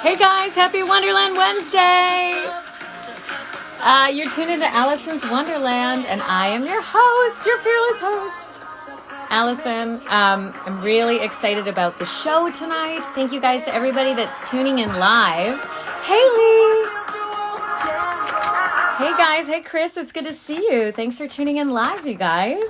Hey guys, happy Wonderland Wednesday! You're tuned into Alicyns Wonderland, and I am your host, your fearless host, Alicyn. I'm really excited about the show tonight. Thank you guys to everybody that's tuning in live. Haley! Hey guys, hey Chris, it's good to see you. Thanks for tuning in live, you guys.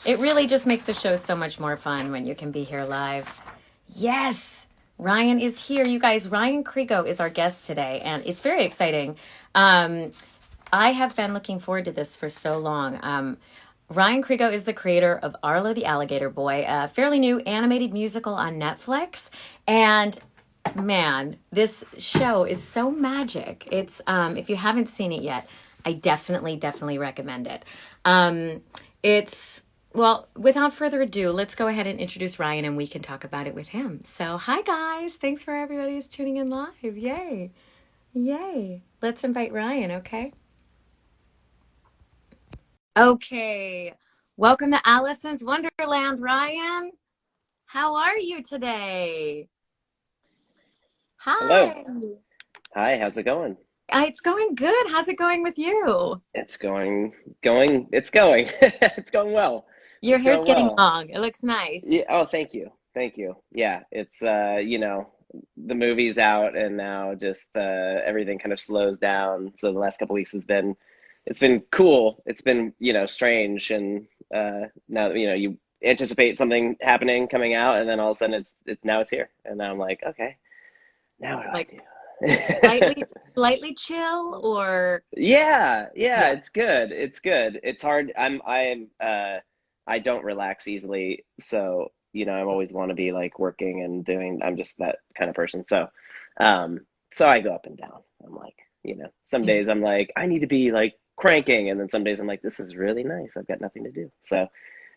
It really just makes the show so much more fun when you can be here live. Yes! Ryan is here. You guys, Ryan CREGO is our guest today, and it's very exciting. I have been looking forward to this for so long. Ryan CREGO is the creator of ARLO The Alligator Boy, a fairly new animated musical on Netflix. And man, this show is so magic. It's if you haven't seen it yet, I definitely recommend it. Well, without further ado, let's go ahead and introduce Ryan and we can talk about it with him. So, hi guys. Thanks for everybody who's tuning in live. Yay. Yay. Let's invite Ryan, okay? Okay. Welcome to Alicyns Wonderland, Ryan. How are you today? Hi. Hello. Hi, how's it going? It's going good. How's it going with you? It's going, it's going. It's going well. Your It's hair's going getting well. long. It looks nice. Yeah, oh, thank you. Thank you. Yeah, it's the movie's out and now just everything kind of slows down. So the last couple weeks it's been cool. It's been, strange and now you anticipate something happening coming out and then all of a sudden now it's here. And now I'm like, okay, now what do I Like do? slightly chill or Yeah, yeah. it's good. It's good. It's hard. I don't relax easily, so I always want to be like working and doing. I'm just that kind of person. Um, so I go up and down. I'm like, some Yeah. days I'm like, I need to be like cranking, and then some days I'm like, this is really nice. I've got nothing to do. So,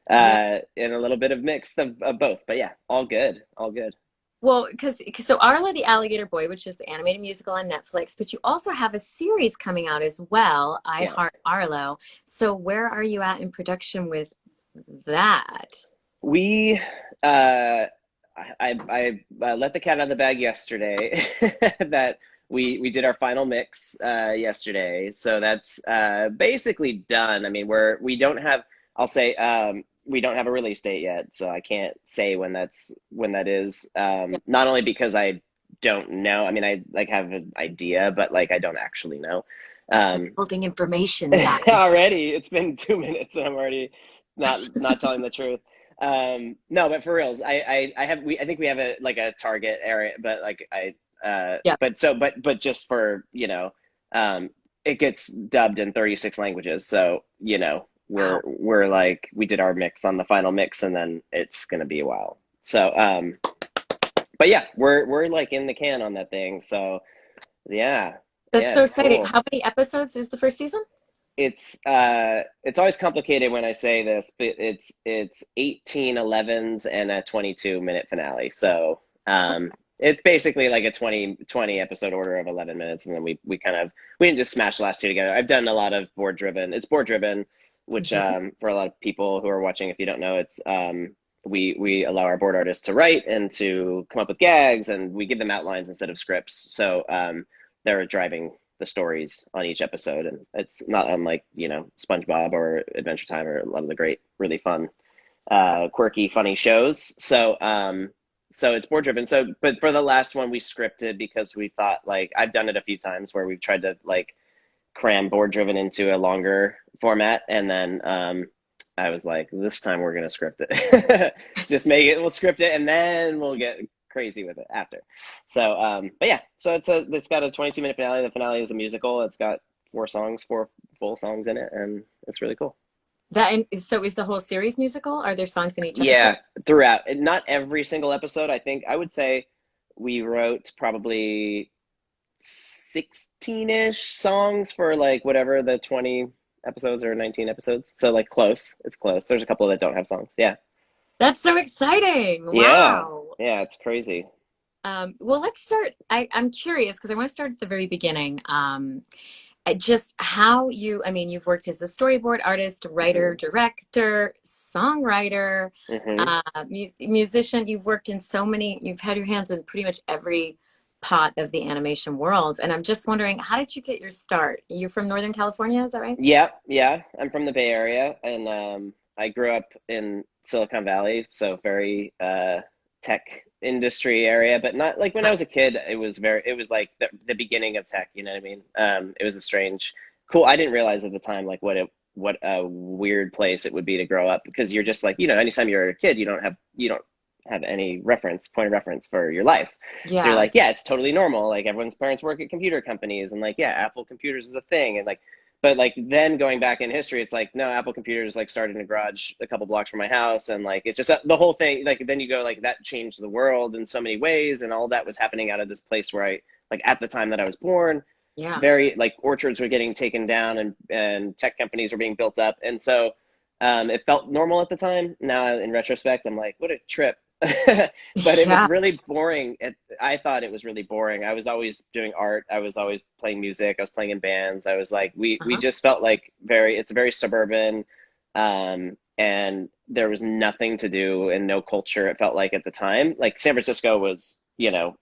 Yeah. and a little bit of mix of both. But yeah, all good, all good. Well, because so Arlo the Alligator Boy, which is the animated musical on Netflix, but you also have a series coming out as well, I Yeah. Heart Arlo. So where are you at in production with that? We, uh, I let the cat out of the bag yesterday that we did our final mix yesterday, so that's basically done. I mean, we don't have, I'll say, we don't have a release date yet, so I can't say when that is. Yeah, Not only because I don't know. I mean, I like have an idea, but like I don't actually know. he's Um, withholding information, guys. Already, it's been 2 minutes and I'm already not telling the truth. No, but for reals, I think we have a like a target area, but like Yeah. but just for um, it gets dubbed in 36 languages, so Wow. we're like we did our mix on the final mix, and then it's gonna be a while. So but yeah, we're like in the can on that thing. So yeah, That's yeah, so it's exciting. cool. How many episodes is the first season? It's always complicated when I say this, but it's 18 elevens and a 22-minute finale. So it's basically like a 20 episode order of 11 minutes, and then we didn't just smash the last two together. I've done a lot of board driven. It's board driven, which Mhm. for a lot of people who are watching, if you don't know, it's we allow our board artists to write and to come up with gags, and we give them outlines instead of scripts. So they're driving the stories on each episode, and it's not unlike SpongeBob or Adventure Time or a lot of the great, really fun, quirky, funny shows. So it's board driven. So, but for the last one, we scripted because we thought like I've done it a few times where we've tried to like cram board driven into a longer format, and then I was like, this time we're gonna script it. Just make it. We'll script it, and then we'll get crazy with it after. So, but yeah. So it's got a 22-minute finale. The finale is a musical. It's got four full songs in it, and it's really cool. So is the whole series musical? Are there songs in each episode? Yeah, throughout. Not every single episode. I think I would say we wrote probably 16-ish songs for like whatever the 20 episodes or 19 episodes. So like close. It's close. There's a couple that don't have songs. Yeah. That's so exciting. Yeah. Wow. Yeah, it's crazy. Well, let's start. I'm curious because I want to start at the very beginning. Just how I mean, you've worked as a storyboard artist, writer, Hmm. director, songwriter, Hmm. musician. You've worked in so many, you've had your hands in pretty much every pot of the animation world. And I'm just wondering, how did you get your start? You're from Northern California, is that right? Yeah, yeah. I'm from the Bay Area, and I grew up in Silicon Valley, so very tech industry area, but not like when I Huh. was a kid, it was like the beginning of tech, you know what I mean? It was a strange, cool. I didn't realize at the time like what a weird place it would be to grow up because you're just like, anytime you're a kid, you don't have any point of reference for your life. So you're Yeah. like, yeah, it's totally normal. Like everyone's parents work at computer companies and like, yeah, Apple computers is a thing. And like, but like then going back in history, it's like, no, Apple computers like started in a garage a couple blocks from my house. And like, it's just the whole thing. Like, then you go like that changed the world in so many ways. And all that was happening out of this place where like at the time that I was born, Yeah. very like orchards were getting taken down and tech companies were being built up. And so it felt normal at the time. Now in retrospect, I'm like, what a trip. But it was Yeah. really boring. I thought it was really boring. I was always doing art. I was always playing music. I was playing in bands. I was like, we Uh-huh. just felt like it's very suburban. And there was nothing to do and no culture, it felt like at the time. Like San Francisco was,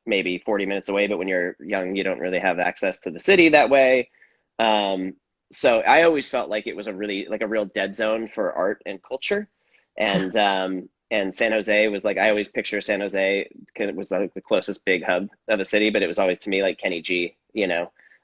maybe 40 minutes away, but when you're young, you don't really have access to the city that way. Um, so I always felt like it was a real dead zone for art and culture. And San Jose was like, I always picture San Jose because it was like the closest big hub of a city, but it was always to me like Kenny G,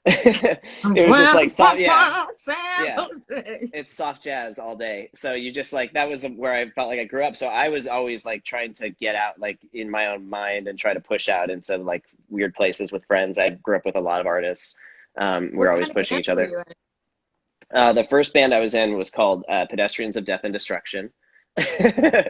It was just like soft, yeah, San yeah. Jose. It's soft jazz all day. So you just like that was where I felt like I grew up. So I was always like trying to get out like in my own mind and try to push out into like weird places with friends. I grew up with a lot of artists. We were What always kind of pushing each bands were other. you in? The first band I was in was called Pedestrians of Death and Destruction. So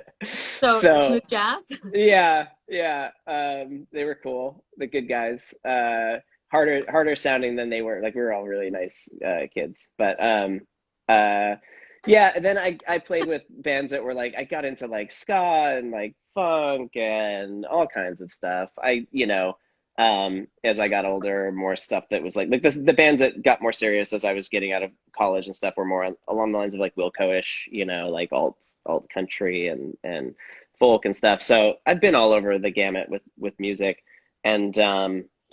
So smooth jazz? yeah, yeah. They were cool. The good guys. Harder sounding than they were. Like we were all really nice kids. But uh, yeah. And then I played with bands that were like I got into like ska and like funk and all kinds of stuff. As I got older, more stuff that was like this, the bands that got more serious as I was getting out of college and stuff were more along the lines of like Wilco-ish, like alt country and folk and stuff. So I've been all over the gamut with music, and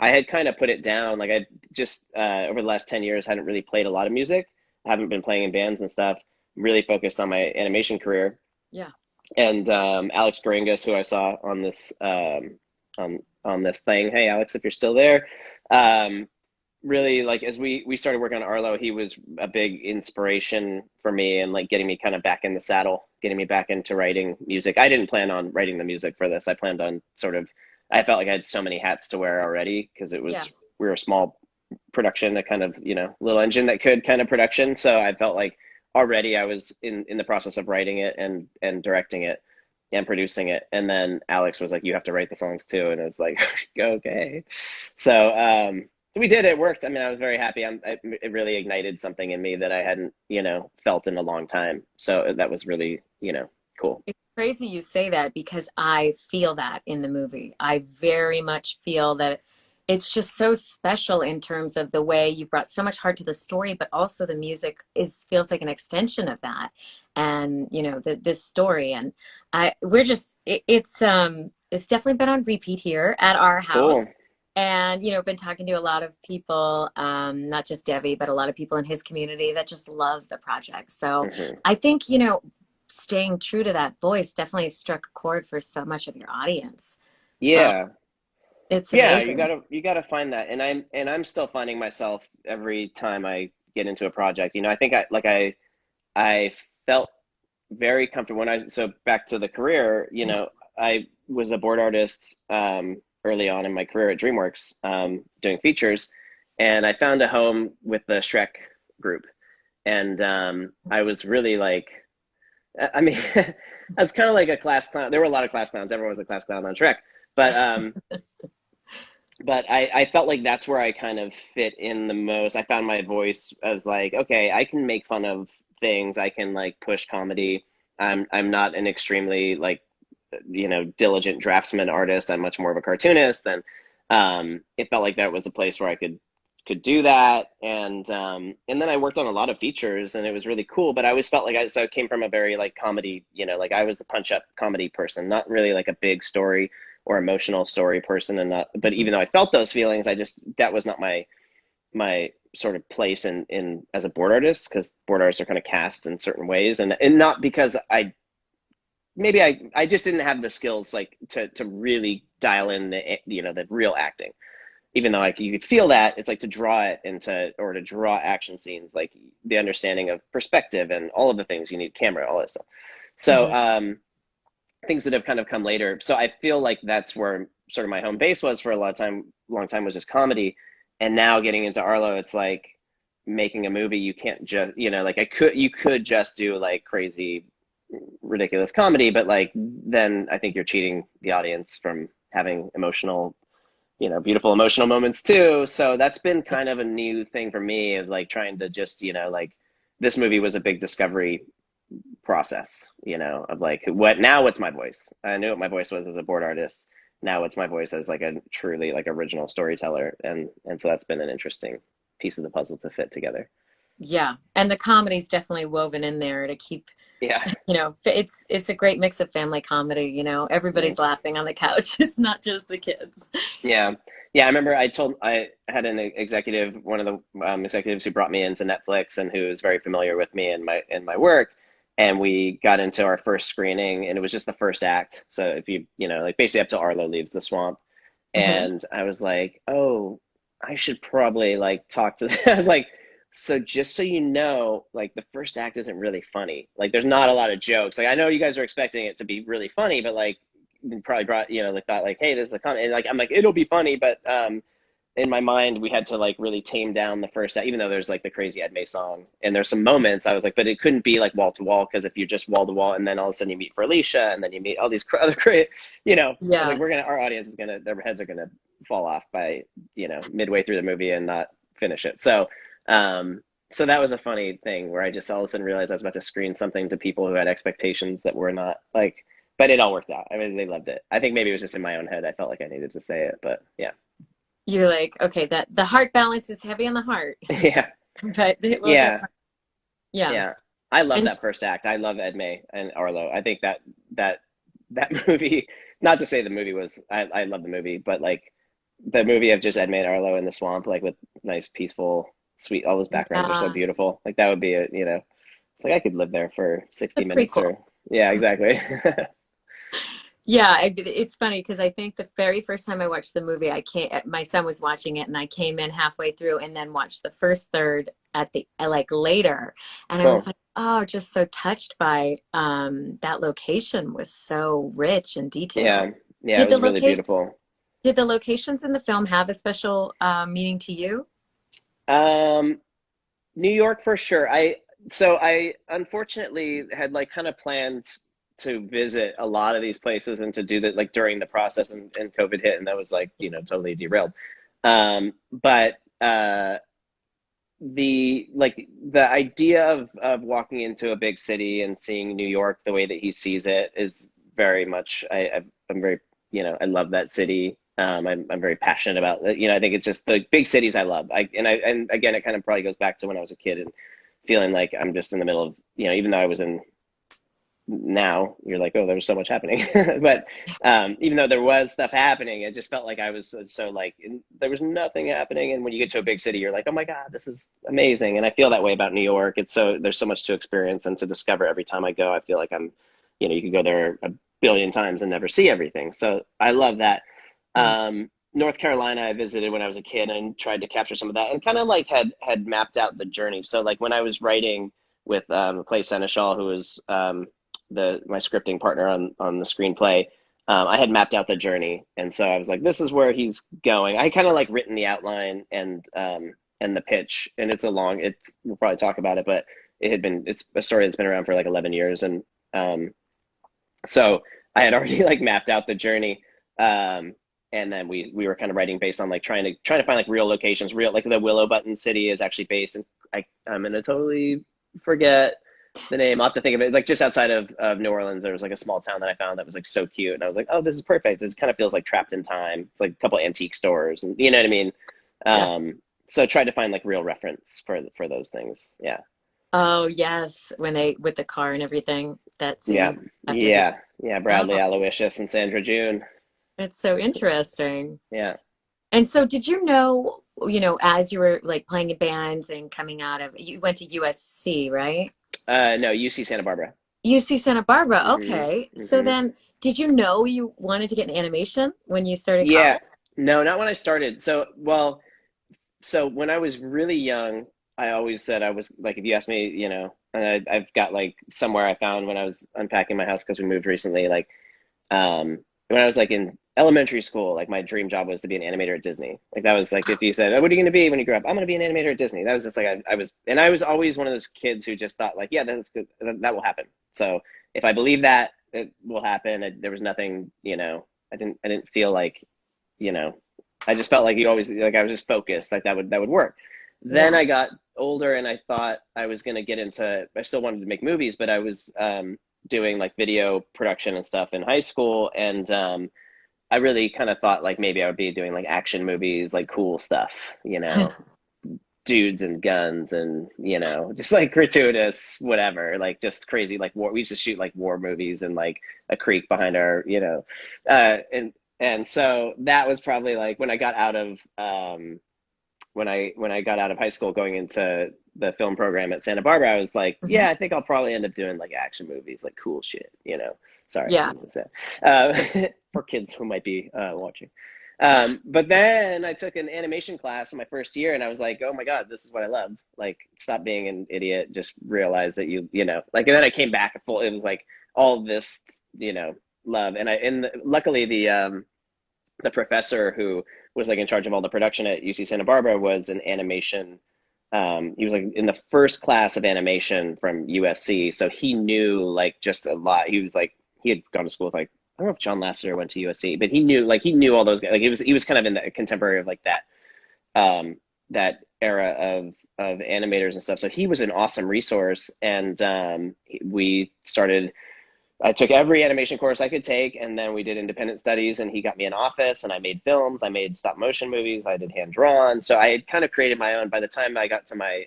I had kind of put it down. Like I just over the last 10 years hadn't really played a lot of music. I haven't been playing in bands and stuff. Really focused on my animation career. Yeah. And Alex Garingas, who I saw on this thing. Hey, Alex, if you're still there. Really like as we started working on Arlo, he was a big inspiration for me and like getting me kind of back in the saddle, getting me back into writing music. I didn't plan on writing the music for this. I planned on I felt like I had so many hats to wear already because Yeah. we were a small production, a kind of, little engine that could kind of production. So I felt like already I was in the process of writing it and directing it and producing it. And then Alex was like, you have to write the songs too. And it was like, okay. So, we did. It worked. I mean, I was very happy. It really ignited something in me that I hadn't, felt in a long time. So that was really, cool. It's crazy you say that because I feel that in the movie. I very much feel that it's just so special in terms of the way you brought so much heart to the story, but also the music is feels like an extension of that. And this story and it's definitely been on repeat here at our house. Cool. And been talking to a lot of people, not just Debbie, but a lot of people in his community that just love the project. So Hmm. I think, staying true to that voice definitely struck a chord for so much of your audience. Uh, Yeah. it's Yeah. amazing. You gotta find that. And I'm still finding myself every time I get into a project, I think I felt very comfortable so back to the career, Yeah. I was a board artist early on in my career at DreamWorks, doing features, and I found a home with the Shrek group. And I was really like, I mean, I was kind of like a class clown. There were a lot of class clowns. Everyone was a class clown on Shrek. But I felt like that's where I kind of fit in the most. I found my voice as like, okay, I can make fun of things. I can like push comedy. I'm not an extremely like, diligent draftsman artist. I'm much more of a cartoonist, and it felt like that was a place where I could do that. And then I worked on a lot of features, and it was really cool. But I always felt like I came from a very like comedy, like I was the punch up comedy person, not really like a big story or emotional story person, and not. But Mhm. even though I felt those feelings, that was not my sort of place in as a board artist, because board artists are kind of cast in certain ways, and not because I just didn't have the skills like to really dial in the real acting. Even though you could feel that, it's like to draw it into, or to draw action scenes, like the understanding of perspective and all of the things you need, camera, all that stuff. So Mhm. things that have kind of come later. So I feel like that's where sort of my home base was for a long time was just comedy. And now getting into Arlo, it's like making a movie. You can't just, like you could just do like crazy, ridiculous comedy, but like then I think you're cheating the audience from having emotional, beautiful emotional moments too. So that's been kind of a new thing for me, of like trying to just, like this movie was a big discovery process, of like what's my voice? I knew what my voice was as a board artist. Now what's my voice as like a truly like original storyteller? And so that's been an interesting piece of the puzzle to fit together. Yeah, and the comedy's definitely woven in there to keep, Yeah. it's a great mix of family comedy, everybody's Thanks. laughing on the couch. It's not just the kids. Yeah. Yeah. I remember I had an executive, one of the executives who brought me into Netflix and who is very familiar with me and my work. And we got into our first screening, and it was just the first act. So if like basically up to Arlo leaves the swamp. Hmm. And I was like, oh, I should probably like talk to I was like, so just so you know, like the first act isn't really funny. Like there's not a lot of jokes. Like I know you guys are expecting it to be really funny, but like you probably brought, they thought like, hey, this is a comedy. And like I'm like, it'll be funny, but in my mind, we had to like really tame down the first act, even though there's like the crazy Edmay song and there's some moments I was like, but it couldn't be like wall to wall, because if you're just wall to wall and then all of a sudden you meet for Alicia and then you meet all these other great, I was like, Yeah. our audience is gonna, their heads are gonna fall off by midway through the movie and not finish it. So that was a funny thing where I just all of a sudden realized I was about to screen something to people who had expectations that were not like, but it all worked out. I mean, they loved it. I think maybe it was just in my own head. I felt like I needed to say it, but yeah. You're like, okay, that the heart balance is heavy on the heart, Yeah. but it will get, Yeah. yeah. Yeah. I love And that first act. I love Edmay and Arlo. I think that that movie, not to say the movie was, I love the movie, but like the movie of just Edmay and Arlo in the swamp, like with nice, peaceful, sweet, all those backgrounds are so yeah, beautiful. Like that would be it's like I could live there for the 60 minutes prequel. or, yeah, exactly. Yeah, it's funny because I think the very first time I watched the movie, my son was watching it and I came in halfway through and then watched the first third at the like later. And I was Cool. like, oh, just so touched by that location was so rich and detailed. Yeah. Yeah. It Did the was really location beautiful. did the locations in the film have a special meaning to you? Um, New York for sure. I unfortunately had like kind of planned to visit a lot of these places and to do that like during the process, and COVID hit and that was like, totally derailed. But the idea of walking into a big city and seeing New York the way that he sees it is very much I'm very, I love that city. I'm very passionate about it. I think it's just the big cities I love. And again, it kind of probably goes back to when I was a kid and feeling like I'm just in the middle of, even though I was in, now you're like, oh, there was so much happening. But even though there was stuff happening, it just felt like I was so like there was nothing happening. And when you get to a big city, you're like, oh my God, this is amazing. And I feel that way about New York. There's so much to experience and to discover every time I go. I feel like you could go there a billion times and never see everything. So I love that. Mm. North Carolina, I visited when I was a kid and tried to capture some of that, and kind of like had mapped out the journey. So like when I was writing with Clay Seneschal, who was my scripting partner on the screenplay, I had mapped out the journey, and so I was like, this is where he's going. I kind of like written the outline and the pitch, and we'll probably talk about it, but it's a story that's been around for like 11 years, and so I had already like mapped out the journey. And then we were kind of writing based on like trying to find like real locations, real, like the Willow Button city is actually based in, I'm gonna totally forget the name. I'll have to think of it. Like just outside of New Orleans, there was like a small town that I found that was like so cute, and I was like, oh, this is perfect. This kind of feels like trapped in time. It's like a couple antique stores, and you know what I mean. Yeah. So I tried to find like real reference for those things. Yeah, Oh, yes, when they with the car and everything, that yeah, scene after the yeah, yeah. oh, Bradley Aloysius and Sandra June. It's so interesting. Yeah. And so did you know, as you were like playing in bands and coming out of, you went to USC, right? No, UC Santa Barbara. UC Santa Barbara. Hmm. Okay. So Hmm. then did you know you wanted to get in animation when you started Yeah. college? No, not when I started. So when I was really young, I always said I was like, if you ask me, and I've got like somewhere I found when I was unpacking my house because we moved recently, like when I was like in elementary school, like my dream job was to be an animator at Disney. Like that was like if you said, oh, "What are you going to be when you grow up?" I'm going to be an animator at Disney. That was just like I was always one of those kids who just thought like, yeah, that's good, that will happen. So if I believe that it will happen, there was nothing, I didn't feel like, you know, I just felt like you always like I was just focused, like that would work. Then Yeah. I got older and I thought I was going to get into. I still wanted to make movies, but I was doing like video production and stuff in high school, and I really kind of thought like maybe I would be doing like action movies, like cool stuff, dudes and guns and just like gratuitous whatever, like just crazy like war. We used to shoot like war movies in like a creek behind our, and so that was probably like when I got out of when I got out of high school going into the film program at Santa Barbara, I was like, Hmm. yeah, I think I'll probably end up doing like action movies, like cool shit, Sorry, I Yeah. didn't mean to say. For kids who might be watching. But then I took an animation class in my first year, and I was like, oh my God, this is what I love. Like, stop being an idiot. Just realize that like. And then I came back full. It was like all this, love. Luckily the professor who was like in charge of all the production at UC Santa Barbara was an animation. He was like in the first class of animation from USC, so he knew like just a lot. He was like he had gone to school with like I don't know if John Lasseter went to USC, but he knew all those guys. Like he was kind of in the contemporary of like that era of animators and stuff. So he was an awesome resource, and we started I took every animation course I could take, and then we did independent studies. And he got me an office, and I made films. I made stop motion movies. I did hand drawn. So I had kind of created my own. By the time I got to my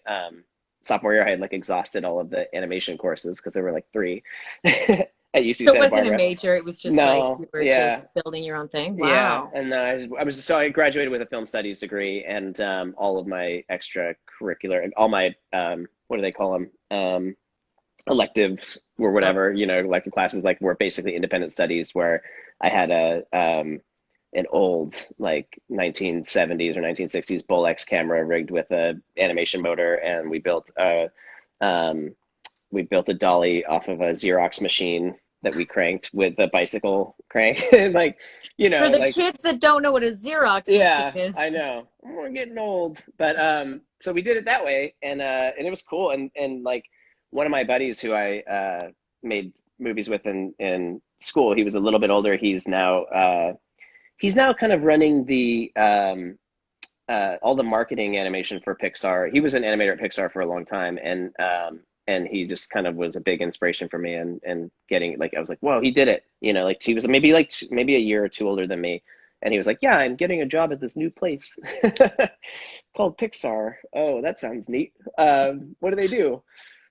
sophomore year, I had like exhausted all of the animation courses because there were like three at UC So it Santa wasn't a Barbara. major, it was just like No, you were yeah, just building your own thing. yeah. Wow. And so I graduated with a film studies degree, and all of my extracurricular, all my what do they call them? Electives or Oh, whatever, elective classes like were basically independent studies where I had an old like 1970s or 1960s Bolex camera rigged with a animation motor, and um, we built a dolly off of a Xerox machine that we cranked with a bicycle crank. Like, for the like kids that don't know what a Xerox machine yeah, is. I know. We're getting old. But so we did it that way, and it was cool. And like one of my buddies who I made movies with in school, he was a little bit older. He's now kind of running the all the marketing animation for Pixar. He was an animator at Pixar for a long time, and he just kind of was a big inspiration for me, and getting like I was like, whoa, he did it. Like he was maybe a year or two older than me, and he was like, yeah, I'm getting a job at this new place called Pixar. Oh, that sounds neat. What do they do?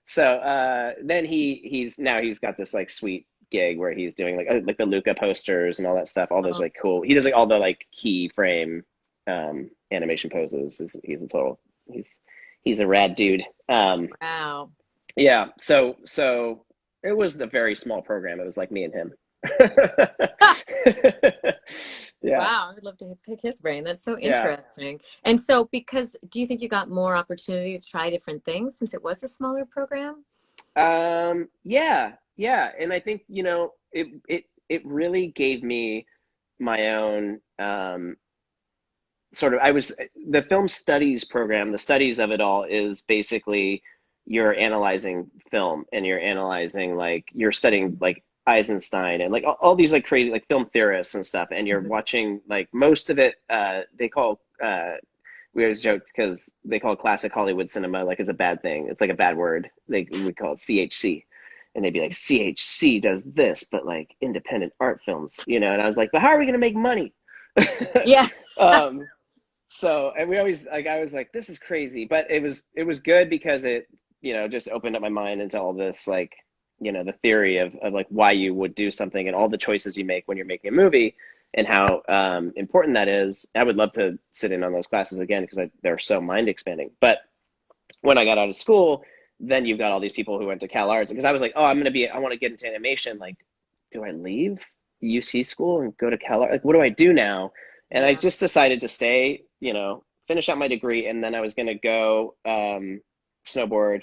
So then he's got this like sweet gig where he's doing like the Luca posters and all that stuff, all those Oh, like cool. He does like all the like key frame animation poses. He's he's a rad dude. wow. Yeah, so it was a very small program. It was like me and him. Yeah, Wow, I'd love to pick his brain. That's so yeah. interesting. And so, do you think you got more opportunity to try different things since it was a smaller program? Yeah, yeah. And I think, it really gave me my own sort of I was the film studies program, the studies of it all is basically you're analyzing film, and you're analyzing like you're studying like Eisenstein and like all these like crazy like film theorists and stuff, and you're Mhm. watching like most of it they call we always joke because they call classic Hollywood cinema like it's a bad thing. It's like a bad word. We call it CHC. And they'd be like, CHC does this, but like independent art films, And I was like, but how are we going to make money? Yeah. um, so, and we always like, I was like, this is crazy, but it was good because it, just opened up my mind into all this, like, the theory of like why you would do something and all the choices you make when you're making a movie. and how important that is. I would love to sit in on those classes again because they're so mind expanding. But when I got out of school, then you've got all these people who went to Cal Arts because I was like, oh, I want to get into animation. Like, do I leave UC school and go to Cal Arts? Like, what do I do now? And I Yeah. just decided to stay, finish out my degree, and then I was going to go snowboard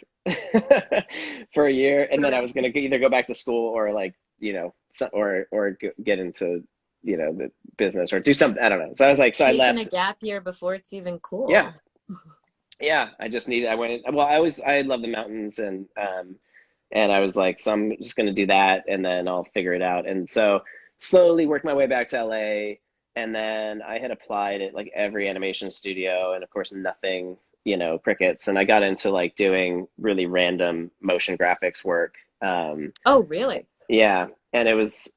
for a year, and then I was going to either go back to school or like, or get into, the business or do something. I don't know. So I was like, so I Taking a left. gap year before it's even Yeah, cool. yeah. I went. Well, I love the mountains, and I was like, so I'm just going to do that, and then I'll figure it out. And so slowly worked my way back to LA, and then I had applied at like every animation studio, and of course nothing, crickets. And I got into like doing really random motion graphics work. Oh, really? Yeah, and it was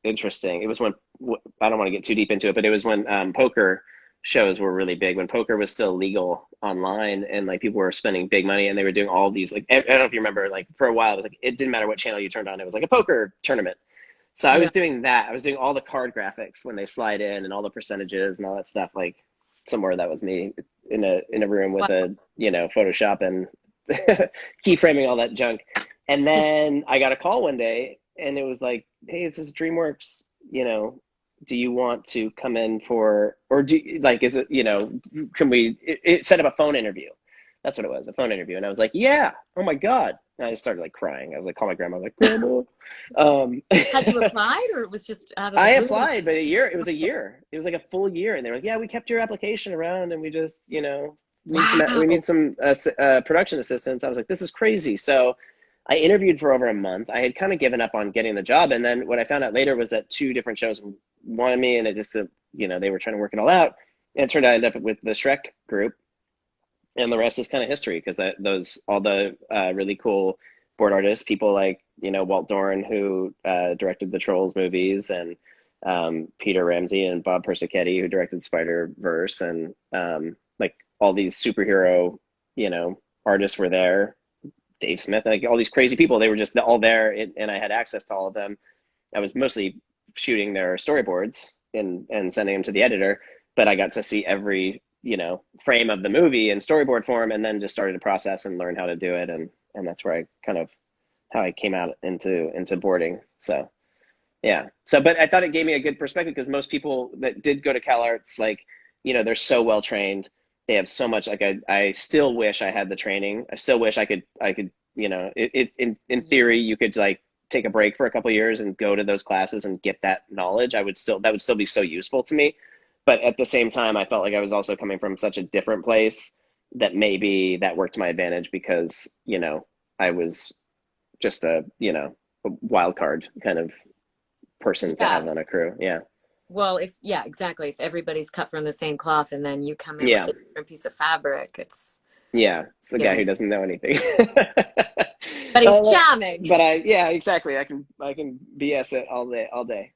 interesting. It was when I don't want to get too deep into it, but it was when poker shows were really big, when poker was still legal online, and like people were spending big money, and they were doing all these like I don't know if you remember, like for a while it was like it didn't matter what channel you turned on, it was like a poker tournament. So I Yeah. was doing that. I was doing all the card graphics when they slide in and all the percentages and all that stuff. Like somewhere that was me in a room with Wow. a Photoshop and keyframing all that junk. And then I got a call one day, and it was like, "Hey, this is DreamWorks. You know, do you want to come in for, or like, is it, can we?" It set up a phone interview. That's what it was, a phone interview. And I was like, "Yeah, oh my God!" And I started like crying. I was like, call my grandma. I was like, "Grandma." Had you applied or it was just out of the I blue? applied, but it was a year. It was like a full year, and they were like, "Yeah, we kept your application around, and we just, we need Wow. some production assistance." I was like, "This is crazy." So I interviewed for over a month. I had kind of given up on getting the job, and then what I found out later was that two different shows wanted me, and it just, they were trying to work it all out. And it turned out I ended up with the Shrek group, and the rest is kind of history because those all the really cool board artists, people like Walt Doran, who directed the Trolls movies, and Peter Ramsey and Bob Persichetti, who directed Spider Verse, and like all these superhero artists were there. Dave Smith, like all these crazy people, they were just all there, and I had access to all of them. I was mostly shooting their storyboards and sending them to the editor, but I got to see every frame of the movie in storyboard form, and then just started to process and learn how to do it, and that's where I kind of how I came out into boarding. So yeah, but I thought it gave me a good perspective because most people that did go to Cal Arts, like they're so well trained, they have so much. Like I still wish I had the training. I still wish I could in Yeah. theory you could like take a break for a couple of years and go to those classes and get that knowledge. That would still be so useful to me. But at the same time, I felt like I was also coming from such a different place that maybe that worked to my advantage because, I was just a wild card kind of person to Yeah. have on a crew. Yeah. Well, yeah, exactly. If everybody's cut from the same cloth and then you come in with Yeah. a different piece of fabric, it's Yeah. It's the guy giving. who doesn't know anything. But he's Uh, charming. but yeah, exactly. I can BS it all day.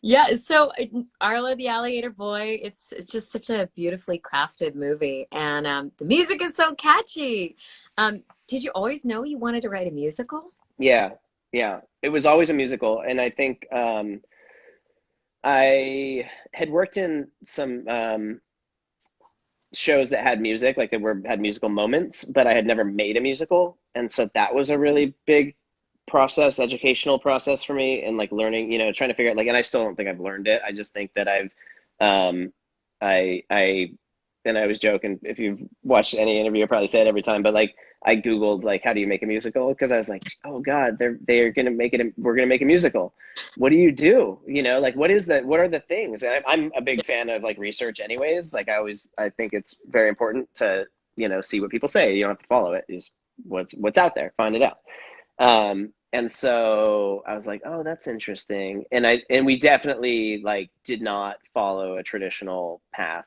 Yeah, so Arlo the Alligator Boy, it's just such a beautifully crafted movie, and the music is so catchy. Did you always know you wanted to write a musical? Yeah. Yeah. It was always a musical. And I think, I had worked in some, shows that had music, like had musical moments, but I had never made a musical, and so that was a really big educational process for me, and like learning, trying to figure out like, and I still don't think I've learned it. I just think that um, I and I was joking. If you've watched any interview, I probably say it every time, but like I Googled like how do you make a musical because I was like, oh God, they're gonna make it. We're gonna make a musical. What do you do? Like what is that? What are the things? And I'm a big fan of like research, anyways. Like I think it's very important to see what people say. You don't have to follow it. You just what's out there, find it out. And so I was like, oh, that's interesting. And we definitely like did not follow a traditional path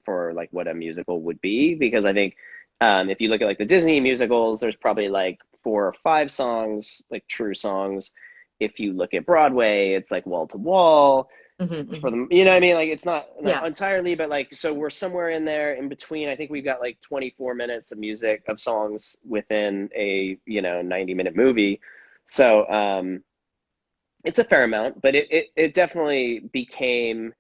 for like what a musical would be, because I think if you look at like the Disney musicals, there's probably like 4 or 5 songs, like true songs. If you look at Broadway, it's like wall to wall for Hmm. them. You know what I mean? Like it's not Yeah. entirely, but like so we're somewhere in there in between. I think we've got like 24 minutes of music of songs within a 90-minute movie. So it's a fair amount, but it definitely became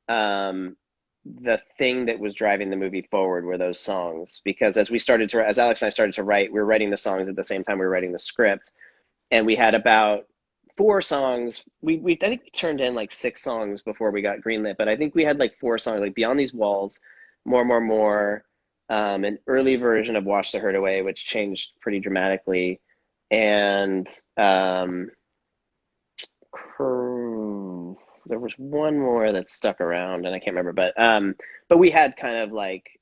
um, the thing that was driving the movie forward were those songs. Because as Alex and I started to write, we were writing the songs at the same time we were writing the script, and we had about four songs. We I think we turned in like six songs before we got greenlit, but I think we had like four songs, like Beyond These Walls, More, an early version of Wash the Hurt Away, which changed pretty dramatically, and there was one more that stuck around, and I can't remember, but we had kind of like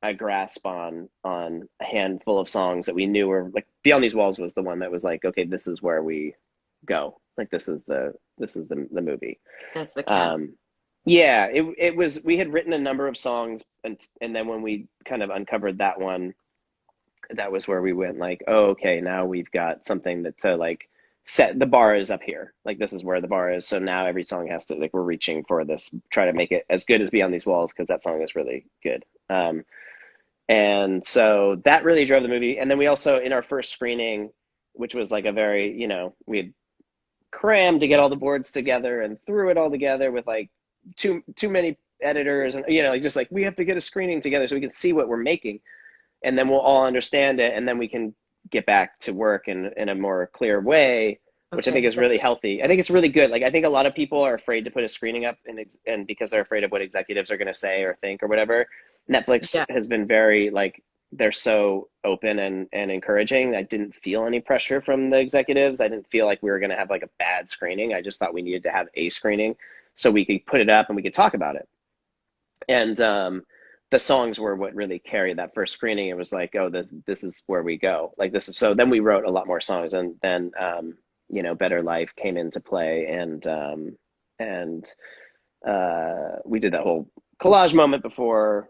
a grasp on a handful of songs that we knew were like Beyond These Walls was the one that was like, okay, this is where we go. Like this is the movie. That's the cat. Um, yeah, it was. We had written a number of songs, and then when we kind of uncovered that one, that was where we went like, oh, okay, now we've got something that to like set the bar is up here. Like this is where the bar is. So now every song has to like we're reaching for this, try to make it as good as Beyond These Walls because that song is really good. And so that really drove the movie. And then we also in our first screening, which was like a very we had crammed to get all the boards together and threw it all together with like too many editors and like just like we have to get a screening together so we can see what we're making and then we'll all understand it and then we can get back to work in a more clear way, which I think Okay. is really healthy. I think it's really good. Like I think a lot of people are afraid to put a screening up and because they're afraid of what executives are going to say or think or whatever. Netflix Yeah. has been very like they're so open and encouraging. I didn't feel any pressure from the executives. I didn't feel like we were going to have like a bad screening. I just thought we needed to have a screening so we could put it up and we could talk about it. And the songs were what really carried that first screening. It was like, oh, this is where we go. Like this is so. Then we wrote a lot more songs, and then Better Life came into play, and we did that whole collage moment before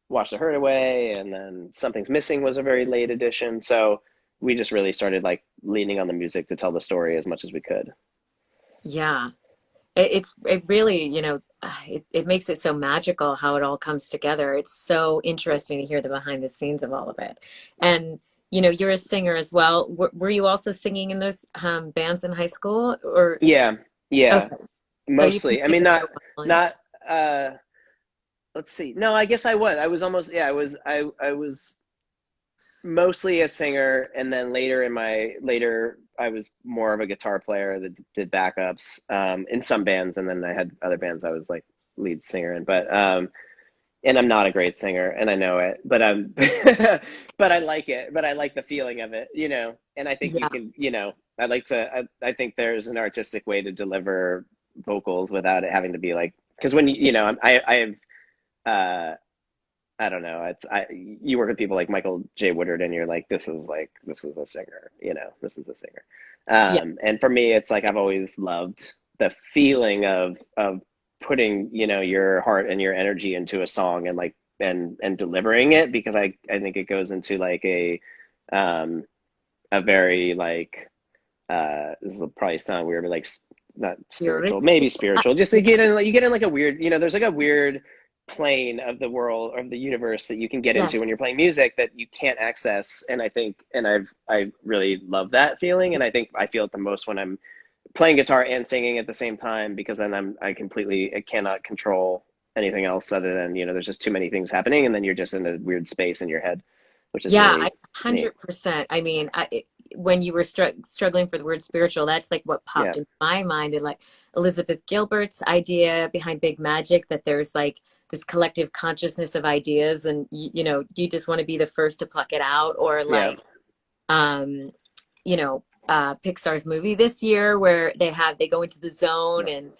Wash the Hurt Away, and then Something's Missing was a very late addition. So we just really started like leaning on the music to tell the story as much as we could. Yeah. It really, it makes it so magical how it all comes together. It's so interesting to hear the behind the scenes of all of it. And, you're a singer as well. Were you also singing in those bands in high school or Yeah, yeah, okay. So you can mostly. I sing mean, very well and not. Let's see. No, I guess I was. I was almost. Yeah, I was mostly a singer, and then later I was more of a guitar player that did backups in some bands, and then I had other bands I was like lead singer in. But and I'm not a great singer, and I know it, but but I like it. But I like the feeling of it, And I think you yeah, can, I like to. I think there's an artistic way to deliver vocals without it having to be like because when I have. Uh, I don't know. You work with people like Michael J. Woodard, and you're like, this is a singer, this is a singer. yeah, And for me, it's like I've always loved the feeling of putting, your heart and your energy into a song and like and delivering it because I think it goes into like um a very like this will probably sound weird, but like not spiritual, maybe spiritual. spiritual. Just Yeah, you get in like a weird, there's like a weird plane of the world of the universe that you can get into when yes. you're playing music that you can't access. And I think, and I really love that feeling. And I think I feel it the most when I'm playing guitar and singing at the same time because then I cannot control anything else other than there's just too many things happening and then you're just in a weird space in your head, which is Yeah, really I neat. 100%. I mean, when you were struggling for the word spiritual, that's like what Yeah, popped into my mind, and like Elizabeth Gilbert's idea behind Big Magic, that there's like this collective consciousness of ideas, and you just want to be the first to pluck it out, or yeah. like, um, Pixar's movie this year where they go into the zone, and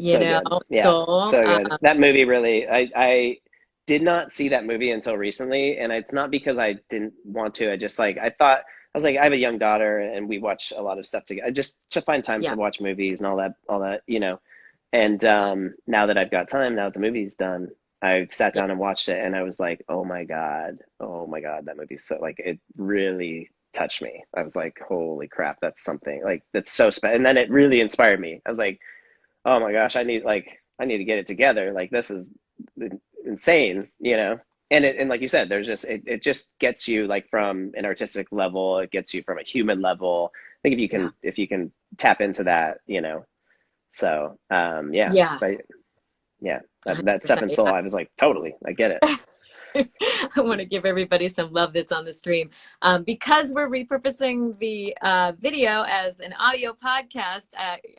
So good. Yeah, so so good. That movie really, I did not see that movie until recently, and it's not because I didn't want to. I just like I thought I was like I have a young daughter, and we watch a lot of stuff together. I just to find time to yeah, watch movies and all that, And now that I've got time, now that the movie's done, I've sat yeah, down and watched it, and I was like, oh my God, that movie's so like it really touched me. I was like, holy crap, that's something like that's so special. And then it really inspired me. I was like oh my gosh, I need to get it together. Like this is insane, And like you said, there's just it just gets you like from an artistic level, it gets you from a human level. think Yeah. if you can tap into that, you know. So yeah, Yeah. but yeah, that step 100%. in soul, Yeah. I was like, totally, I get it. I want to give everybody some love that's on the stream. Because we're repurposing the video as an audio podcast,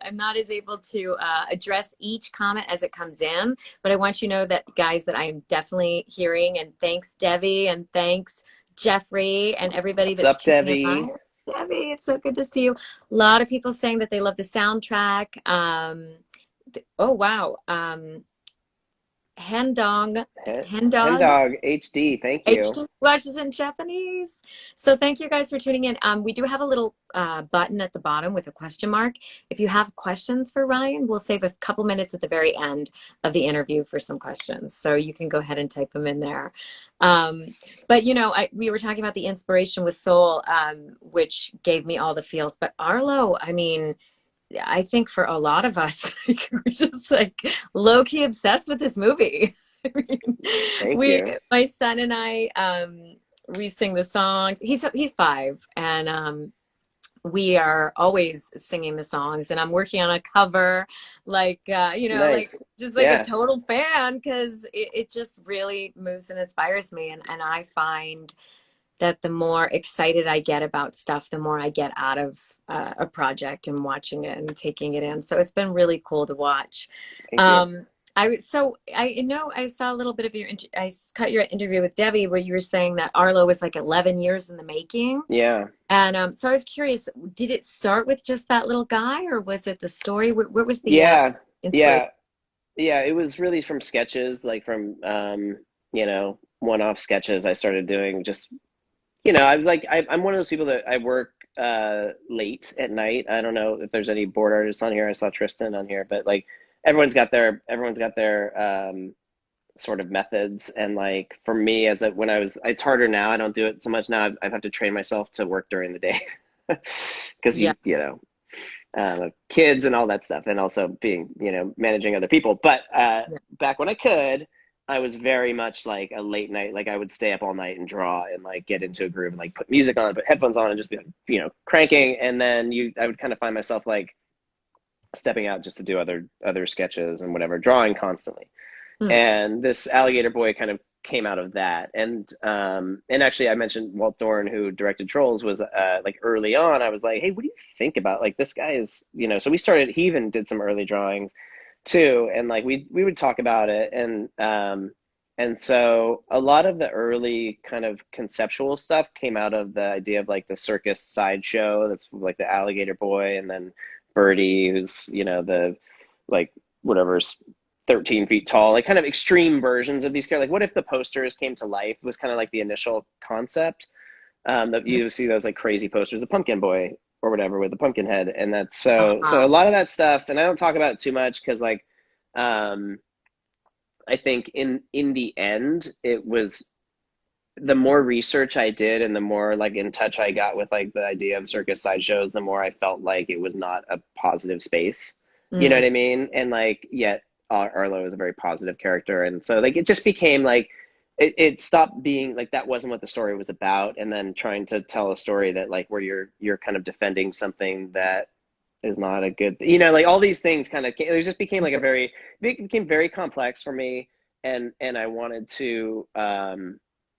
I'm not as able to address each comment as it comes in, but I want you to know that, guys, that I am definitely hearing. And thanks, Debbie, and thanks, Jeffrey, and everybody What's that's up, tuning in Debbie? live. Debbie, it's so good to see you. A lot of people saying that they love the soundtrack. Oh, wow. Hendong, Hen Hendog. Dog HD, thank you. HD watches in Japanese. So thank you guys for tuning in. We do have a little button at the bottom with a question mark. If you have questions for Ryan, we'll save a couple minutes at the very end of the interview for some questions. So you can go ahead and type them in there. Um, but you know, we were talking about the inspiration with Soul, which gave me all the feels. But Arlo, I mean, I think for a lot of us, we're just like low key obsessed with this movie. I mean, Thank you. my son and I, we sing the songs. He's 5, and we are always singing the songs. And I'm working on a cover, like you know, like Nice. just like a Yeah, total fan because it just really moves and inspires me. And I find that the more excited I get about stuff, the more I get out of a project and watching it and taking it in. So it's been really cool to watch. thank you. Um, I know I saw a little bit of I cut your interview with Debbie where you were saying that Arlo was like 11 years in the making. Yeah, And so I was curious, did it start with just that little guy or was it the story? What was the yeah, inspiration? yeah, yeah. It was really from sketches, like from you know, one-off sketches I started doing. Just you know, I was like, I'm one of those people that I work late at night. I don't know if there's any board artists on here. I saw Tristan on here, but like everyone's got their sort of methods. And like for me, as when I was, it's harder now. I don't do it so much now. I have to train myself to work during the day because Yeah. you know kids and all that stuff, and also being you know managing other people. But Yeah. back when I could, I was very much like a late night. Like I would stay up all night and draw and like get into a groove and like put music on, put headphones on, and just be like, you know cranking. And then I would kind of find myself like stepping out just to do other sketches and whatever, drawing constantly. Hmm. And this Alligator Boy kind of came out of that. And actually, I mentioned Walt Dorn, who directed Trolls, was like early on. I was like, hey, what do you think about like this guy is you know? So we started. He even did some early drawings too, and like we would talk about it, and so a lot of the early kind of conceptual stuff came out of the idea of like the circus sideshow. That's like the Alligator Boy, and then Birdie, who's you know the like whatever's 13 feet tall, like kind of extreme versions of these characters. Like, what if the posters came to life? Was kind of like the initial concept. That you see those like crazy posters, the Pumpkin Boy or whatever with the pumpkin head, and that's so a Uh-huh. lot of that stuff. And I don't talk about it too much because like, um, I think in the end, it was the more research I did and the more like in touch I got with like the idea of circus sideshows, the more I felt like it was not a positive space. You know Mm. what I mean? And like, yet Arlo is a very positive character, and so like it just became like it stopped being like that wasn't what the story was about, and then trying to tell a story that like where you're kind of defending something that is not a good, you know, like all these things kind of it just became like a very it became very complex for me, and I wanted to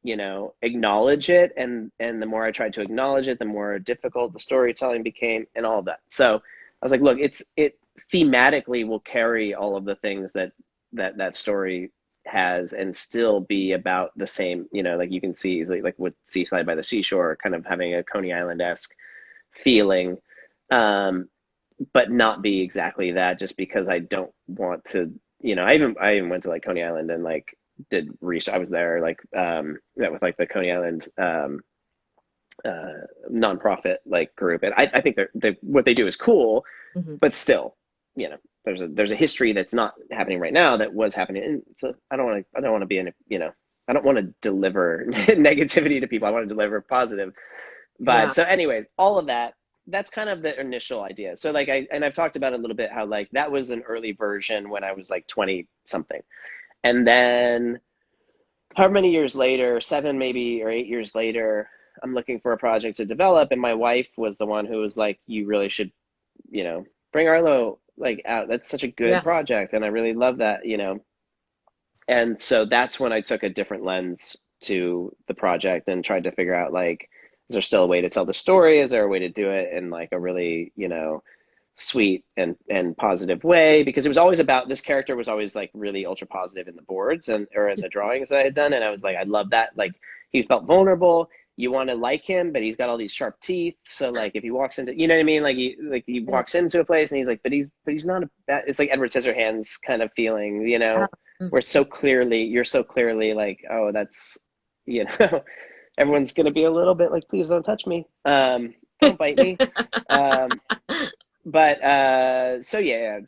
you know acknowledge it, and the more I tried to acknowledge it, the more difficult the storytelling became and all of that. So I was like, look, it thematically will carry all of the things that story has and still be about the same, you know, like you can see like with Seaside by the Seashore kind of having a Coney Island-esque feeling, um but not be exactly that, just because I don't want to, you know, I even went to like Coney Island and like did research. I was there like that with like the Coney Island nonprofit like group, and I think they what they do is cool, Mhm. but still, you know, there's a history that's not happening right now that was happening, and so I don't want to be in a, you know, I don't want to deliver negativity to people. I want to deliver positive Yeah. vibes. So, anyways, all of that, that's kind of the initial idea. So, like, I've talked about it a little bit how, like, that was an early version when I was like 20 something. And then, however many years later, 7 maybe or 8 years later, I'm looking for a project to develop. And my wife was the one who was like, you really should, bring Arlo like out. That's such a good Yeah. project. And I really love that. And so that's when I took a different lens to the project and tried to figure out like, is there still a way to tell the story? Is there a way to do it in like a really, sweet and positive way? Because it was always about this character was always like really ultra positive in the boards and or in the drawings that I had done. And I was like, I love that. Like he felt vulnerable. You want to like him, but he's got all these sharp teeth. So like if he walks into, you know what I mean? Like he walks into a place and he's like, but he's not a bad, it's like Edward Scissorhands kind of feeling, Mhm. where you're so clearly like, oh, that's, you know, everyone's going to be a little bit like, please don't touch me. Don't bite me. Um, but so yeah,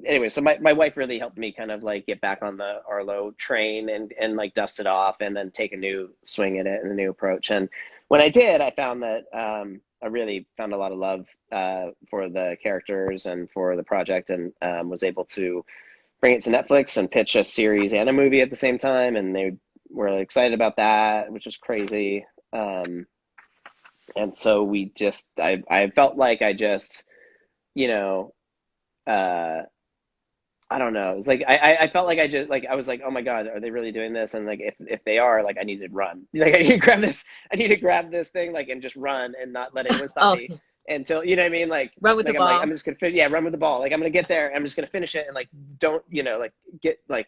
anyway, so my wife really helped me kind of like get back on the Arlo train and like dust it off and then take a new swing at it and a new approach. And when I did, I found that I really found a lot of love for the characters and for the project, and was able to bring it to Netflix and pitch a series and a movie at the same time, and they were really excited about that, which was crazy. And so I felt like I just, you know, uh, I don't know. It's like I felt like I was like, oh my God, are they really doing this? And like if they are, like I need to run. Like I need to grab this thing like and just run and not let anyone stop Oh, me until you know what I mean? run with the I'm ball. just gonna yeah, run with the ball. Like I'm gonna get there, I'm just gonna finish it and like don't, like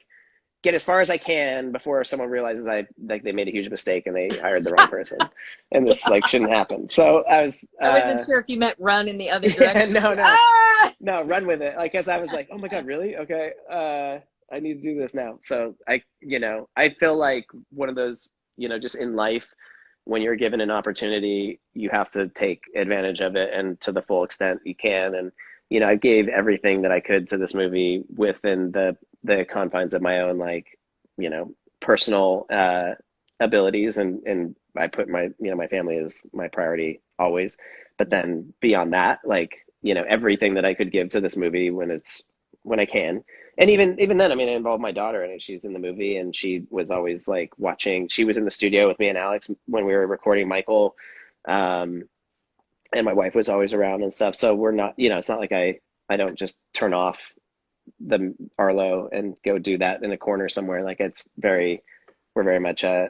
get as far as I can before someone realizes I like they made a huge mistake and they hired the wrong person. And this like shouldn't happen. So I was I wasn't sure if you meant run in the other yeah, direction. no, no. Ah! No, run with it. Like, as I was like, oh my God, really? Okay. I need to do this now. So I feel like one of those, just in life, when you're given an opportunity, you have to take advantage of it and to the full extent you can. And, I gave everything that I could to this movie within the confines of my own, like, personal, abilities. And I put my family is my priority always. But Yeah. then beyond that, like, everything that I could give to this movie when I can. And even then, I mean, I involved my daughter in it. She's in the movie and she was always like watching. She was in the studio with me and Alex when we were recording Michael. Um, and my wife was always around and stuff. So we're not, it's not like I don't just turn off the Arlo and go do that in a corner somewhere. Like we're very much a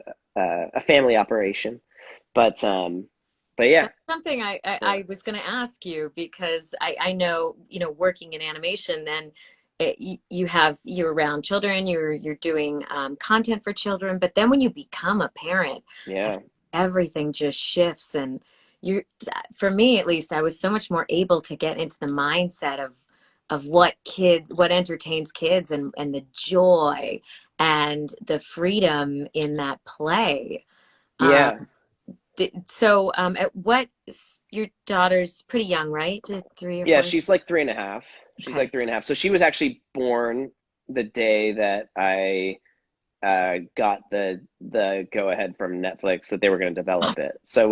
family operation. But yeah, That's something yeah, I was going to ask you because I know, working in animation, then you're around children, you're doing content for children, but then when you become a parent, I yeah, think everything just shifts. And for me at least, I was so much more able to get into the mindset of what entertains kids and the joy and the freedom in that play. Um, yeah. At your daughter's pretty young, right? 3 or 4 Yeah, years? she's like 3.5. She's Okay. like 3.5. So she was actually born the day that I got the go ahead from Netflix that they were going to develop it. So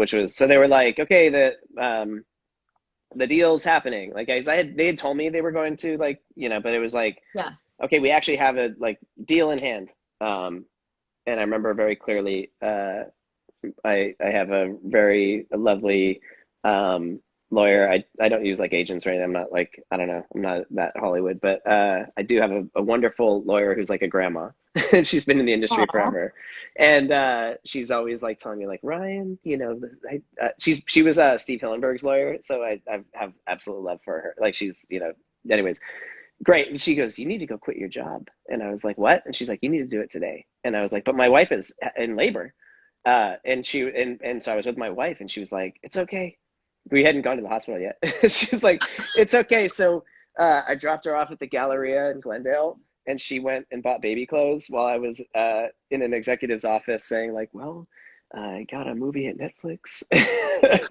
they were like, okay, the deal's happening. Like they had told me they were going to like, but it was like, Yeah. okay, we actually have a like deal in hand. And I remember very clearly, I have a very lovely lawyer. I don't use like agents or anything. I'm not like, I don't know, I'm not that Hollywood, but I do have a wonderful lawyer who's like a grandma. And she's been in the industry Aw. forever. And she's always like telling me like, Ryan, she was Steve Hillenberg's lawyer, so I have absolute love for her. Like anyways, great. And she goes, you need to go quit your job. And I was like, what? And she's like, you need to do it today. And I was like, but my wife is in labor. And so I was with my wife and she was like, it's okay. We hadn't gone to the hospital yet. She was like, it's okay. So I dropped her off at the Galleria in Glendale and she went and bought baby clothes while I was in an executive's office saying like, well, I got a movie at Netflix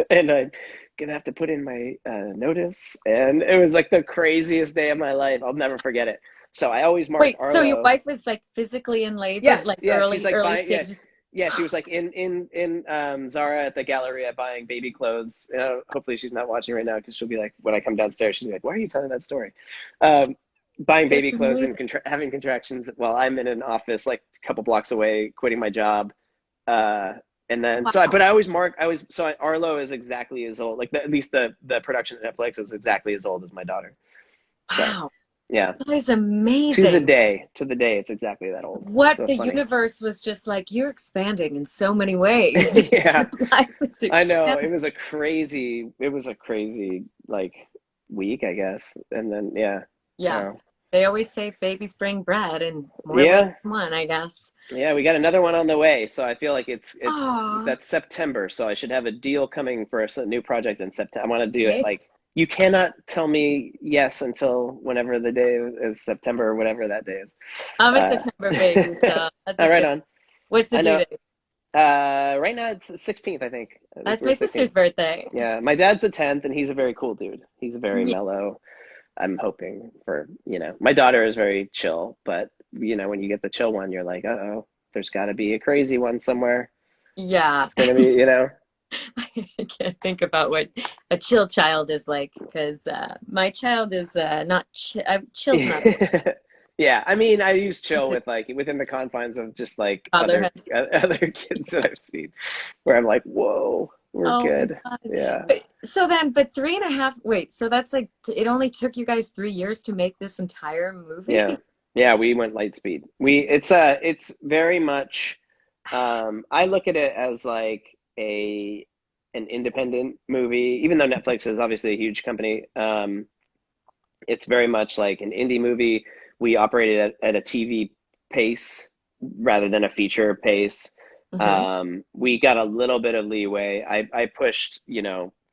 and I'm gonna have to put in my notice. And it was like the craziest day of my life. I'll never forget it. So I always marked Wait, so your Arlo. wife was like physically in labor, Yeah, like yeah. She's like early buying. Yeah, stages? yeah. She was like in Zara at the Galleria buying baby clothes. Hopefully she's not watching right now because she'll be like, when I come downstairs, she'll be like, "Why are you telling that story?" Um, Buying baby That's clothes amazing. and having contractions while I'm in an office like a couple blocks away, quitting my job, uh, And then Wow. but Arlo is exactly as old. Like at least the production at Netflix is exactly as old as my daughter. So Wow. yeah, That is amazing. to the day, it's exactly that old. It's What so the funny. universe was just like, you're expanding in so many ways. Yeah, Your life is I know. expanding. It was a crazy like week, I guess. And then yeah, Yeah. wow. They always say babies bring bread in more ways Yeah, than one, I guess. yeah, we got another one on the way. So I feel like it's Oh, that's September. So I should have a deal coming for a new project in September. I want to do it okay. like you cannot tell me yes until whenever the day is September or whatever that day is. I'm a Uh, September baby, so that's a right good. on. What's the I due know. date? Right now it's the 16th, I think. I think That's we're my 16th. sister's birthday. Yeah, my dad's the 10th, and he's a very cool dude. He's a very Yeah. mellow. I'm hoping for, my daughter is very chill, but when you get the chill one, you're like, uh-oh, there's got to be a crazy one somewhere. Yeah. It's gonna be. I can't think about what a chill child is like because my child is not chill's not a word. Yeah, I mean, I use chill It's a with like within the confines of just like other fatherhood. other kids that I've seen, where I'm like, whoa, we're Oh my good. God. Yeah. But 3.5, wait, so that's like, it only took you guys 3 years to make this entire Yeah. movie? Yeah, we went light speed. It's very much I look at it as like a an independent movie, even though Netflix is obviously a huge company. It's very much like an indie movie. We operated at a TV pace rather than a feature pace. Hmm. We got a little bit of leeway. I pushed,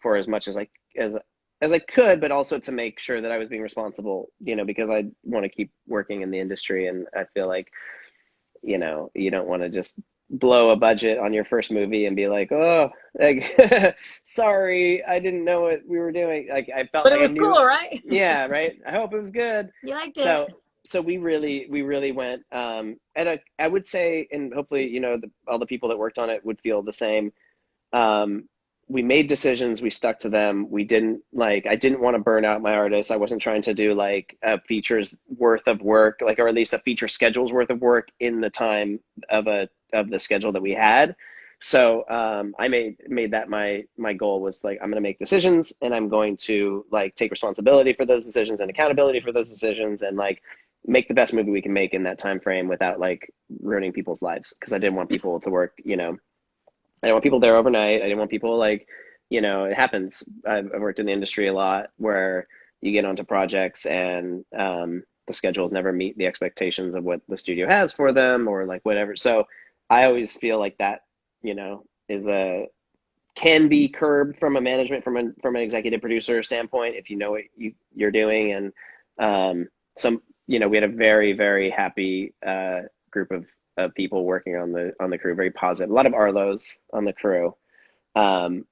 for as much as I could, but also to make sure that I was being responsible, because I want to keep working in the industry, and I feel like, you don't want to just blow a budget on your first movie and be like, oh, like, sorry, I didn't know what we were doing. Like I felt But it like I was knew. cool, right? Yeah, right. I hope it was good. You liked it. So we really went at a I would say, and hopefully all the people that worked on it would feel the same. um, we made decisions, we stuck to them. We didn't like, I didn't want to burn out my artists. I wasn't trying to do like a feature's worth of work, like, or at least a feature schedule's worth of work in the time of the schedule that we had. So I made that my goal was like, I'm going to make decisions, and I'm going to like take responsibility for those decisions and accountability for those decisions, and like make the best movie we can make in that time frame without like ruining people's lives, because I didn't want people to work, I didn't want people there overnight. I didn't want people like, it happens. I've worked in the industry a lot where you get onto projects, and the schedules never meet the expectations of what the studio has for them, or like whatever. So I always feel like that, is can be curbed from a management, from an executive producer standpoint, if you know what you're doing. And some, we had a very, very happy group of people working on the crew, very positive, a lot of Arlos on the crew. And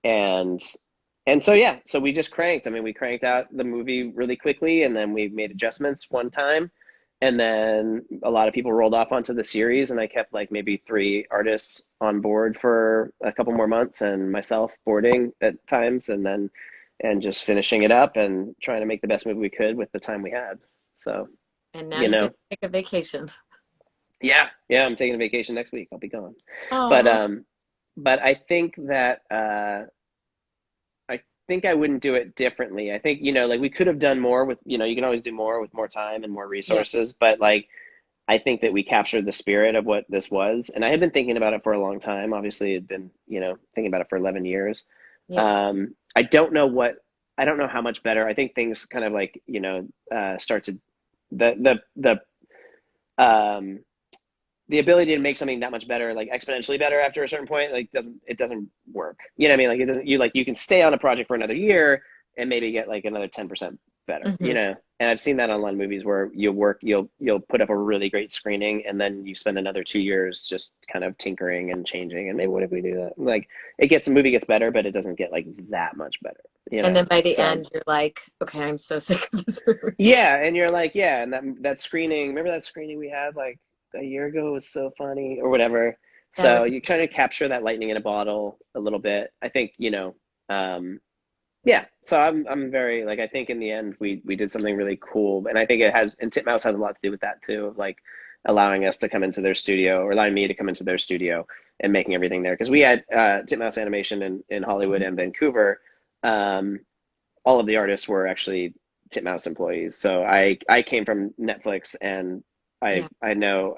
so yeah, so we just cranked. I mean, we cranked out the movie really quickly, and then we made adjustments one time, and then a lot of people rolled off onto the series, and I kept like maybe 3 artists on board for a couple more months, and myself boarding at times, and just finishing it up and trying to make the best movie we could with the time we had. So, And now you you get know, to take a vacation. yeah, yeah, I'm taking a vacation next week. I'll be gone. But Oh, I think that I think I wouldn't do it differently. I think, like we could have done more with, you can always do more with more time and more yeah. resources, but like I think that we captured the spirit of what this was. And I had been thinking about it for a long time. Obviously, had been, thinking about it for 11 years. Yeah. I don't know I don't know how much better. I think things kind of like, start to um the ability to make something that much better, like exponentially better after a certain point, like it doesn't work. You know what I mean? Like it doesn't, you can stay on a project for another year and maybe get like another 10% better, Hmm. And I've seen that on a lot of movies where you'll put up a really great screening, and then you spend another 2 years just kind of tinkering and changing, and maybe what if we do that? Like the movie gets better, but it doesn't get like that much better. And then by the So end, you're like, okay, I'm so sick of this movie. yeah, and you're like, yeah, and that screening, remember that screening we had like a year ago was so funny or whatever. That So was, you're trying to capture that lightning in a bottle a little bit. I think, yeah. So I'm very like, I think in the end we did something really cool, and I think it has, and Titmouse has a lot to do with that too. Like allowing us to come into their studio, or allowing me to come into their studio and making everything there. Because we had Titmouse Animation in Hollywood and Vancouver. All of the artists were actually Titmouse employees. So I came from Netflix, and Yeah. I know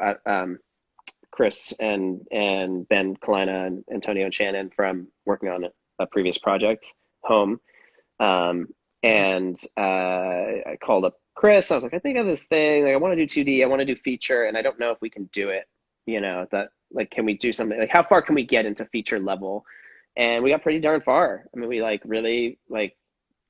Chris and Ben Kalina and Antonio and Shannon from working on a previous project, Home. Um, and I called up Chris. I was like, I think of this thing. Like, I want to do 2D. I want to do feature, and I don't know if we can do it. That like, can we do something? Like, how far can we get into feature level? And we got pretty darn far. I mean, we like really like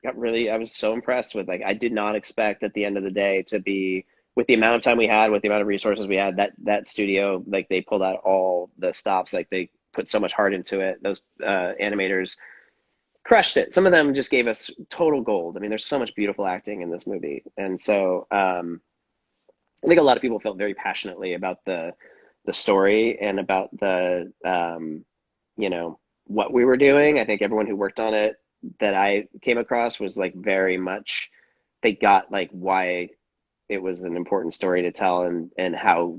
got really. I was so impressed with, like, I did not expect at the end of the day to be, with the amount of time we had, with the amount of resources we had, that studio, like, they pulled out all the stops. Like, they put so much heart into it. Those animators crushed it. Some of them just gave us total gold. I mean, there's so much beautiful acting in this movie, and so I think a lot of people felt very passionately about the story and about the what we were doing. I think everyone who worked on it that I came across was like very much, they got like why it was an important story to tell, and how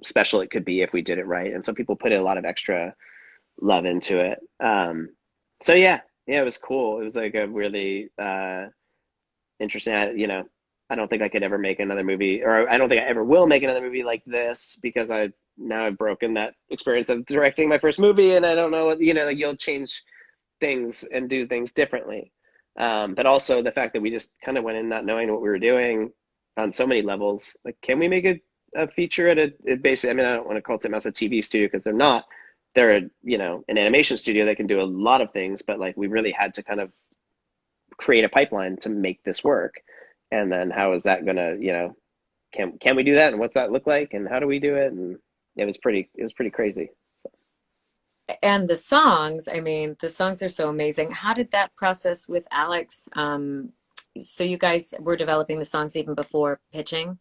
special it could be if we did it right. And so people put a lot of extra love into it. So yeah, it was cool. It was like a really interesting. I don't think I could ever make another movie, or I don't think I ever will make another movie like this, because I've broken that experience of directing my first movie, and I don't know what, like, you'll change things and do things differently. But also the fact that we just kind of went in not knowing what we were doing on so many levels. Like, can we make a feature at basically, I mean, I don't want to call Titmouse a TV studio, because they're not. They're an animation studio that can do a lot of things, but like, we really had to kind of create a pipeline to make this work. And then how is that gonna, can we do that, and what's that look like, and how do we do it? And it was pretty crazy. So. And the songs, I mean, the songs are so amazing. How did that process with Alex? So you guys were developing the songs even before pitching?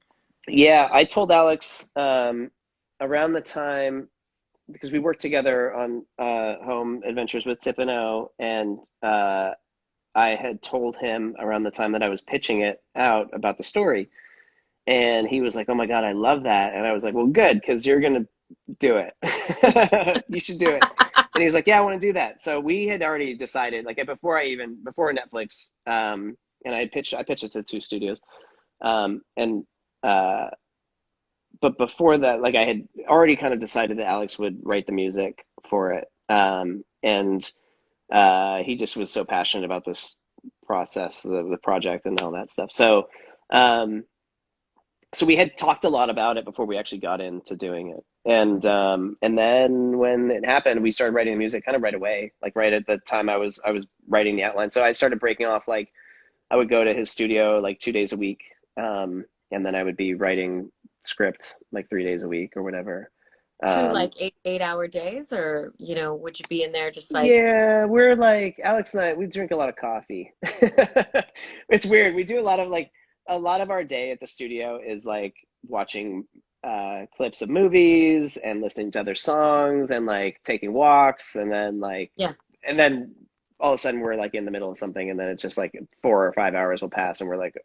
Yeah, I told Alex around the time, because we worked together on Home Adventures with Tip and O, and I had told him around the time that I was pitching it out about the story, and he was like, "Oh my God, I love that!" And I was like, "Well, good, because you're gonna do it. You should do it." And he was like, "Yeah, I want to do that." So we had already decided, like, before Netflix, and I pitched it to two studios, and uh, but before that, like, I had already kind of decided that Alex would write the music for it, and he just was so passionate about this process, the project, and all that stuff. Um, so we had talked a lot about it before we actually got into doing it. And then when it happened, we started writing the music kind of right away, like right at the time I was writing the outline. So I started breaking off, like, I would go to his studio like 2 days a week, and then I would be writing script like 3 days a week or whatever. Two Um, like eight-hour days, or would you be in there just like, Yeah, we're like, Alex and I, we drink a lot of coffee. It's weird. We do a lot of our day at the studio is like watching clips of movies and listening to other songs and like taking walks, yeah, and then all of a sudden we're like in the middle of something, and then it's just like 4 or 5 hours will pass, and we're like,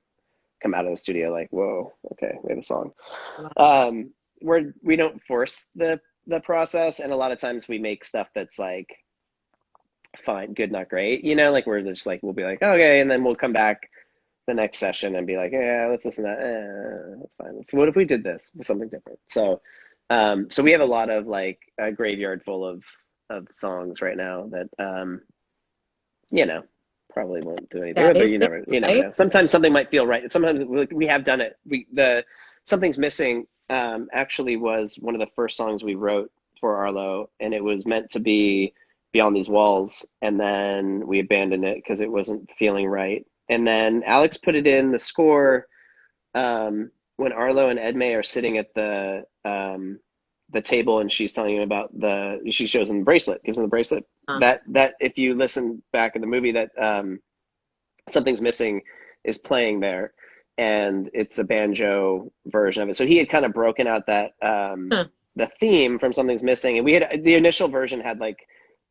come out of the studio like, whoa, okay, we have a song. wow. Um, we don't force the process, and a lot of times we make stuff that's like fine, good, not great. Like, we're just like, we'll be like, okay, and then we'll come back the next session and be like, yeah, let's listen to that. That's fine. What if we did this with something different? So we have a lot of like a graveyard full of songs right now that you know probably won't do anything, That but is you it, never right? know. Sometimes something might feel right. Sometimes we have done it. The Something's Missing actually was one of the first songs we wrote for Arlo, and it was meant to be Beyond These Walls, and then we abandoned it because it wasn't feeling right. And then Alex put it in the score when Arlo and Edme are sitting at the table, and she's telling him about she shows him the bracelet, gives him the bracelet. Huh. That if you listen back in the movie, that Something's Missing is playing there, and it's a banjo version of it. So he had kind of broken out that Huh. the theme from Something's Missing, and we had the initial version had like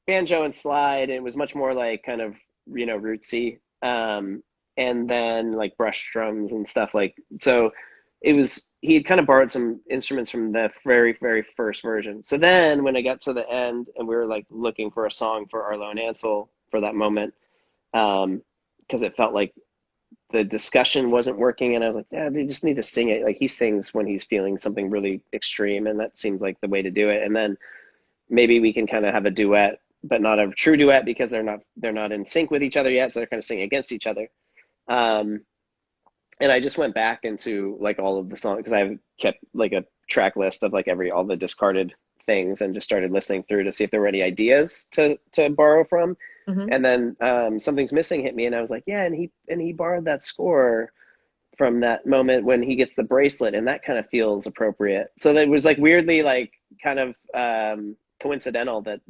banjo and slide, and it was much more like kind of rootsy, and then like brush drums and stuff, like, so he had kind of borrowed some instruments from the very, very first version. So then when I got to the end and we were like looking for a song for Arlo and Ansel for that moment, because it felt like the discussion wasn't working, and I was like, yeah, they just need to sing it. Like he sings when he's feeling something really extreme, and that seems like the way to do it. And then maybe we can kind of have a duet, but not a true duet because they're not in sync with each other yet, so they're kind of singing against each other. Um, and I just went back into like all of the songs because I've kept like a track list of like all the discarded things, and just started listening through to see if there were any ideas to borrow from. Hmm. And then Something's Missing hit me, and I was like, yeah, and he borrowed that score from that moment when he gets the bracelet, and that kind of feels appropriate. So that was like weirdly like kind of coincidental that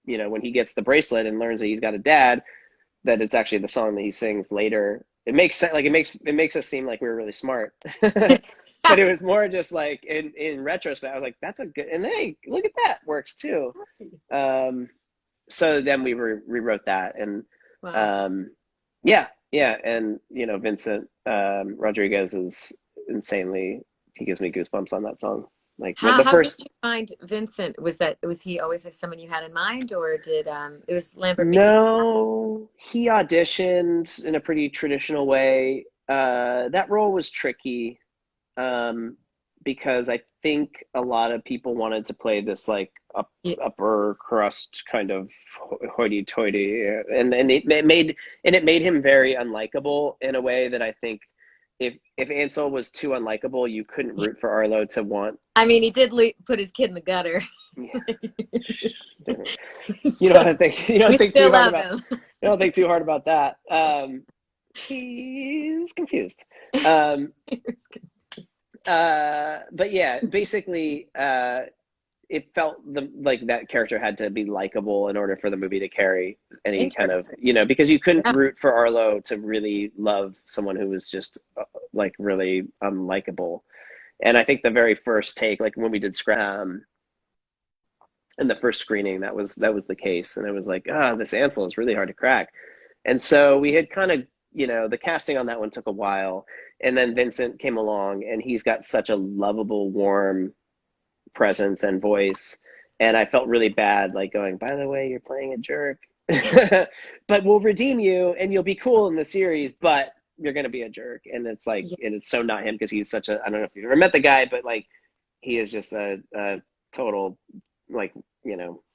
when he gets the bracelet and learns that he's got a dad, that it's actually the song that he sings later. It makes sense. Like it makes us seem like we were really smart, but it was more just like in retrospect, I was like, that's a good. And hey, look at that, works too. Um, so then we rewrote that, and Wow. um, yeah, yeah, and Vincent Rodriguez is insanely. He gives me goosebumps on that song. Like when How the how did first you find Vincent? Was he always like someone you had in mind, or did it was Lambert because No, he auditioned in a pretty traditional way. That role was tricky um, because I think a lot of people wanted to play this like yeah, upper crust kind of hoity-toity, and it made him very unlikable in a way that I think if Ansel was too unlikable, you couldn't root for Arlo to want. I mean, he did put his kid in the gutter. You So don't think you don't we think too still hard love about him. you don't think too hard about that. He's confused. Um, but yeah, basically, it felt like that character had to be likable in order for the movie to carry any kind of, Interesting. because you couldn't Yeah. root for Arlo to really love someone who was just like really unlikable. And I think the very first take, like when we did in the first screening, that was the case, and it was like, this Ansel is really hard to crack. And so we had kind of, the casting on that one took a while, and then Vincent came along, and he's got such a lovable, warm presence and voice, and I felt really bad, like going, by the way, you're playing a jerk, but we'll redeem you, and you'll be cool in the series, but you're gonna be a jerk, and it's like, Yeah. it is so not him because he's such a. I don't know if you've ever met the guy, but like, he is just a total like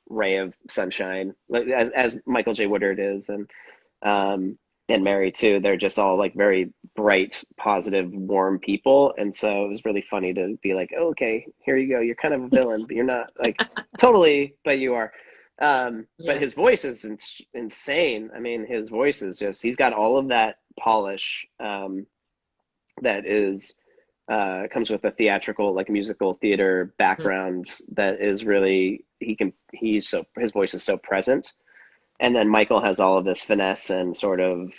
ray of sunshine, like as Michael J. Woodard is, um, and Mary too. They're just all like very bright, positive, warm people, and so it was really funny to be like, oh, okay, here you go. You're kind of a villain, but you're not like totally, but you are. But Yeah. his voice is insane. I mean, his voice is he's got all of that polish that is comes with a theatrical, like musical theater Mm. background that is really his voice is so present. And then Michael has all of this finesse and sort of,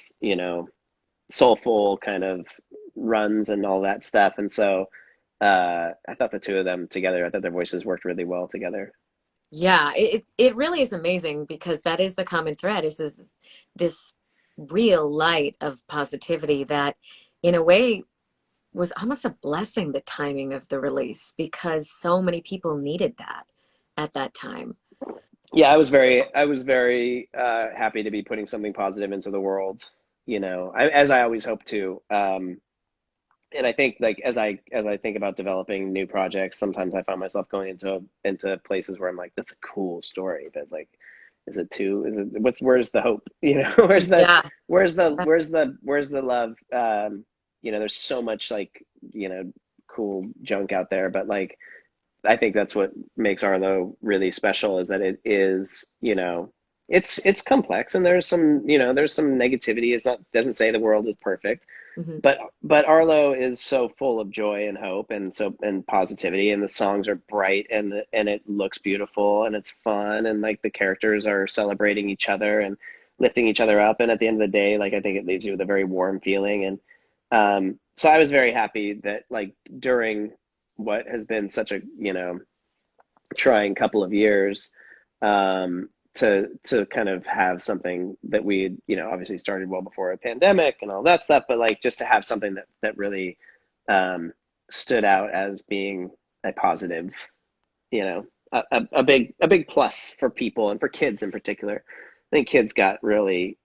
soulful kind of runs and all that stuff. And so I thought the two of them together, I thought their voices worked really well together. Yeah, it really is amazing because that is the common thread is this real light of positivity that in a way was almost a blessing, the timing of the release, because so many people needed that at that time. Yeah, I was very happy to be putting something positive into the world, as I always hope to. And I think like as I think about developing new projects, sometimes I find myself going into places where I'm like, that's a cool story, but like, where's the hope? Yeah. Where's the love? There's so much like, cool junk out there, but like I think that's what makes Arlo really special is that it is, it's complex, and there's some negativity. It's not doesn't say the world is perfect, Hmm. but Arlo is so full of joy and hope and positivity, and the songs are bright, and it looks beautiful, and it's fun, and like the characters are celebrating each other and lifting each other up, and at the end of the day, like I think it leaves you with a very warm feeling. And so I was very happy that like during what has been such a trying couple of years, to kind of have something that we had, obviously started well before a pandemic and all that stuff, but like just to have something that really stood out as being a positive, you know, a big plus for people and for kids in particular. I think kids got really,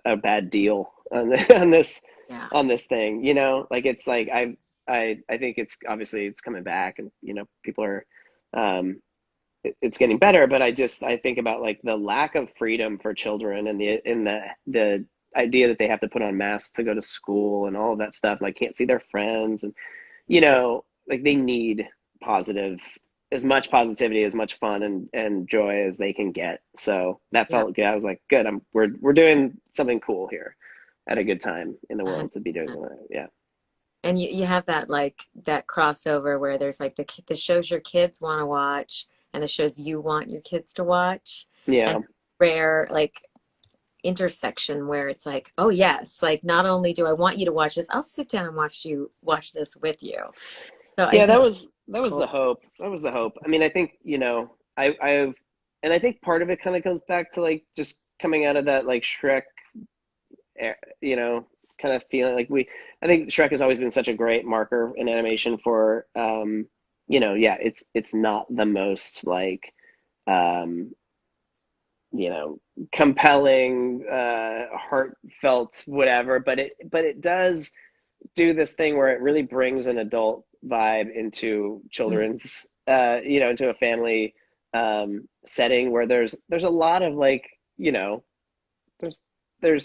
a bad deal on on this Yeah. thing. Like it's like I think it's obviously it's coming back, and people are it's getting better, but I think about like the lack of freedom for children, and the idea that they have to put on masks to go to school and all of that stuff, like can't see their friends, and like they need positive as much positivity, as much fun and joy as they can get. So that Yeah. felt good. I was like, good, we're doing something cool here at a good time in the world to be doing 100%. that. Yeah. And you have that like that crossover where there's like the shows your kids want to watch and the shows you want your kids to watch, and Yeah. rare like intersection where it's like, oh yes, like not only do I want you to watch this, I'll sit down and watch this with you. So I Yeah, think that it's was the cool. hope. That was the hope. I mean, I think, I've and I think part of it kind of goes back to like just coming out of that like Shrek, you know, kind of feeling like I think Shrek has always been such a great marker in animation for yeah, it's not the most like um compelling, heartfelt, whatever, but it does do this thing where it really brings an adult vibe into Mm, children's, into a family setting where there's a lot of like, there's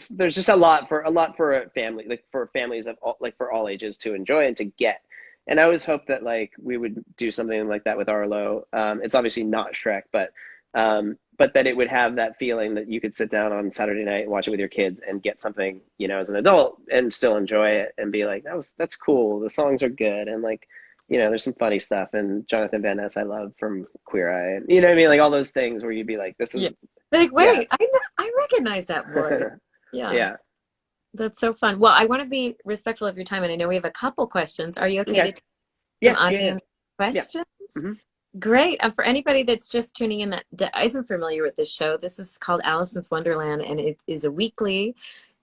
there's just a lot for a family, like for families of all, like for all ages to enjoy and to get. And I always hope that like we would do something like that with Arlo. It's obviously not Shrek, but that it would have that feeling that you could sit down on Saturday night and watch it with your kids and get something, as an adult and still enjoy it and be like, that's cool. The songs are good, and like, there's some funny stuff, and Jonathan Van Ness I love from Queer Eye, and you know what I mean, like all those things where you'd be like, this yeah. is Like, yeah. wait, I recognize that voice. Yeah, Yeah. that's so fun. Well, I want to be respectful of your time, and I know we have a couple questions. Are you okay to Okay. take some Yeah. Yeah. Yeah. audience Yeah. questions? Hmm. Great. For anybody that's just tuning in that isn't familiar with this show, this is called Alicyns Wonderland, and it is a weekly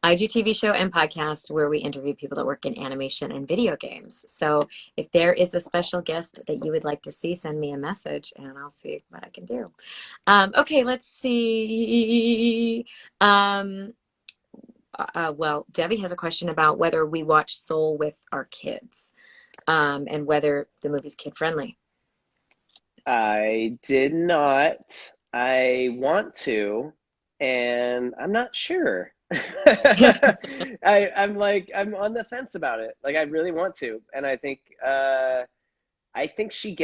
IGTV show and podcast where we interview people that work in animation and video games. So if there is a special guest that you would like to see, send me a message and I'll see what I can do. Okay, let's see. Well, Debbie has a question about whether we watch Soul with our kids, and whether the movie's kid friendly. I did not. I want to, and I'm not sure. I'm on the fence about it. Like I really want to, and I think she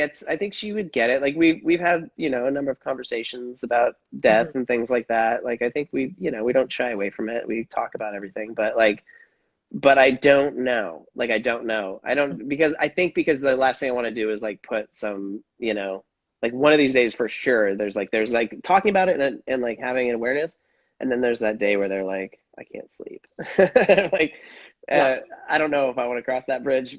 would get it. Like we've had, a number of conversations about death Mhm. and things like that. Like I think we don't shy away from it. We talk about everything, but I don't know. Like I don't know. I don't because the last thing I want to do is like put some, like one of these days for sure. There's like talking about it and like having an awareness, and then there's that day where they're like, I can't sleep. Like, Yeah, uh, I don't know if I want to cross that bridge,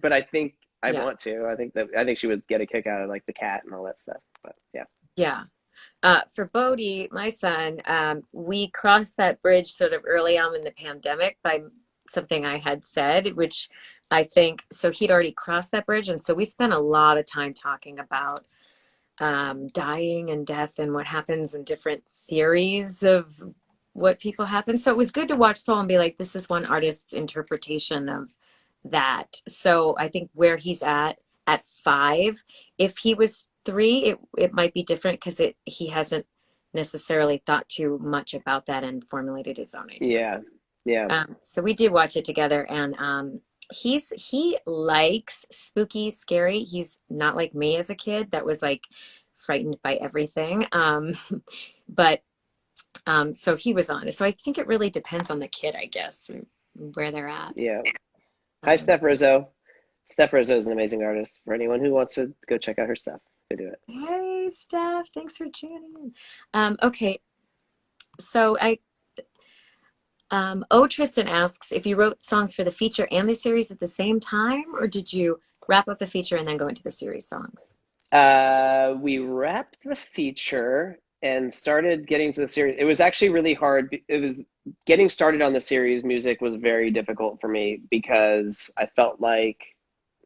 but I think I yeah, want to. I think she would get a kick out of like the cat and all that stuff. But yeah. yeah. For Bodhi, my son, we crossed that bridge sort of early on in the pandemic by something I had said, which I think, so he'd already crossed that bridge. And so we spent a lot of time talking about dying and death and what happens and different theories of what people happen. So it was good to watch Soul and be like, this is one artist's interpretation of that. So I think where he's at 5, if he was 3, it might be different because he hasn't necessarily thought too much about that and formulated his own ideas. Yeah. Yeah. So we did watch it together, and he likes spooky, scary. He's not like me as a kid that was like frightened by everything. But so he was on it. So I think it really depends on the kid, I guess, where they're at. Yeah. Hi, Um, Steph Rizzo. Steph Rizzo is an amazing artist. For anyone who wants to go check out her stuff, go do it. hey, Steph, thanks for tuning in. Okay, so Tristan asks if you wrote songs for the feature and the series at the same time, or did you wrap up the feature and then go into the series songs? We wrapped the feature and started getting to the series. It was actually really hard. It was getting started on the series music was very difficult for me because I felt like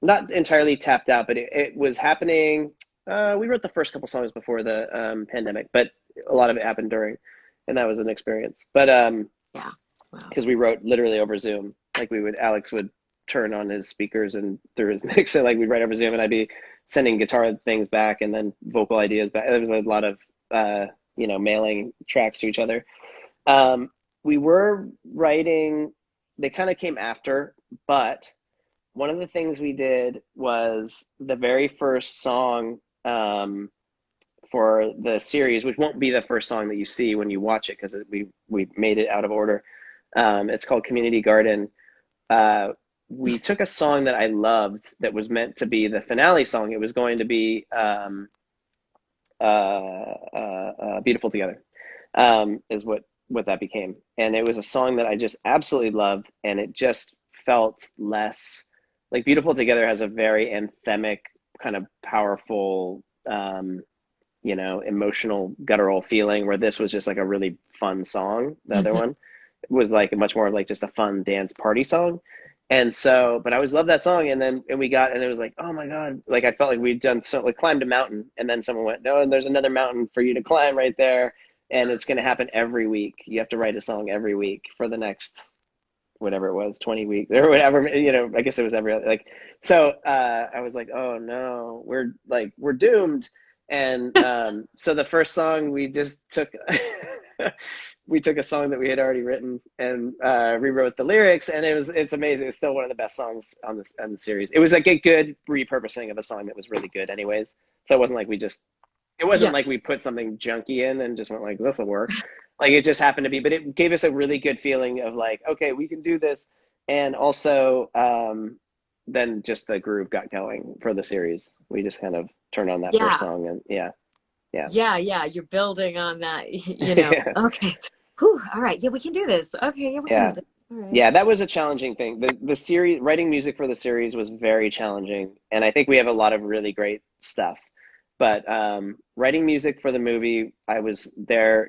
not entirely tapped out, but it was happening. We wrote the first couple songs before the pandemic, but a lot of it happened during, and that was an experience. But Yeah. Wow. because we wrote literally over Zoom, like Alex would turn on his speakers and through his mixer, like we'd write over Zoom, and I'd be sending guitar things back and then vocal ideas back. There was a lot of mailing tracks to each other. We were writing; they kind of came after, but one of the things we did was the very first song for the series, which won't be the first song that you see when you watch it because we made it out of order. It's called Community Garden. We took a song that I loved that was meant to be the finale song. It was going to be Beautiful Together, is what that became. And it was a song that I just absolutely loved, and it just felt less like Beautiful Together has a very anthemic, kind of powerful, emotional, guttural feeling, where this was just like a really fun song. The other one was like much more like just a fun dance party song. And so, but I always loved that song. And then, and it was like, oh my God, like I felt like we'd done so, like climbed a mountain. And then someone went, no, and there's another mountain for you to climb right there. And it's going to happen every week. You have to write a song every week for the next, whatever it was, 20 weeks or whatever, I guess it was every other, like, so I was like, oh no, we're doomed. And so the first song we just took, we took a song that we had already written and rewrote the lyrics, and it's amazing. It's still one of the best songs on the series. It was like a good repurposing of a song that was really good anyways. So it wasn't Yeah. like we put something junky in and just went like, this will work. Like it just happened to be, but it gave us a really good feeling of like, okay, we can do this. And also, then just the groove got going for the series. We just kind of turned on that first Yeah. song, and yeah, yeah, Yeah. Yeah. You're building on that, yeah, Okay. Whew, all right. Yeah, we can do this. Okay. Yeah, we can do yeah. this. All right. Yeah, that was a challenging thing. The series, writing music for the series was very challenging, and I think we have a lot of really great stuff. But writing music for the movie, I was there.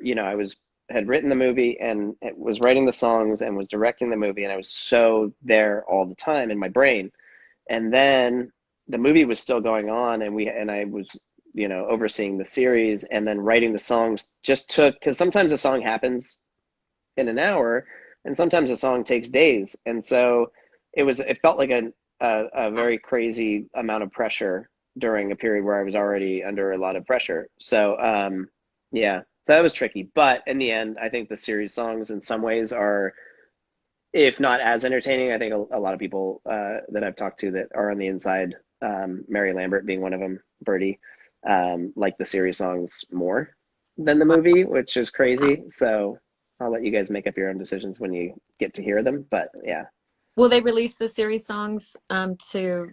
Had written the movie and was writing the songs and was directing the movie, and I was so there all the time in my brain. And then the movie was still going on, and I was overseeing the series, and then writing the songs just took, because sometimes a song happens in an hour, and sometimes a song takes days. And so it felt like a very crazy amount of pressure during a period where I was already under a lot of pressure. So yeah, so that was tricky. But in the end, I think the series songs in some ways are, if not as entertaining, I think a lot of people that I've talked to that are on the inside, Mary Lambert being one of them, Birdie, like the series songs more than the movie, which is crazy. So I'll let you guys make up your own decisions when you get to hear them. But yeah, Will they release the series songs to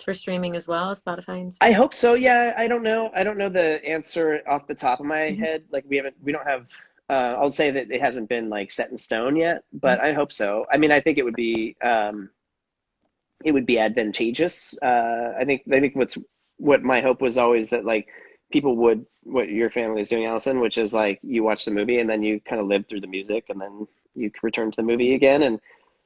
for streaming as well as Spotify and I stuff? hope so. Yeah, I don't know. I don't know the answer off the top of my Mhm, head. Like we don't have. I'll say that it hasn't been like set in stone yet, mhm. but I hope so. I mean, I think it would be advantageous. I think what my hope was always that like people would, what your family is doing, Alicyn, which is like you watch the movie and then you kind of live through the music and then you return to the movie again. And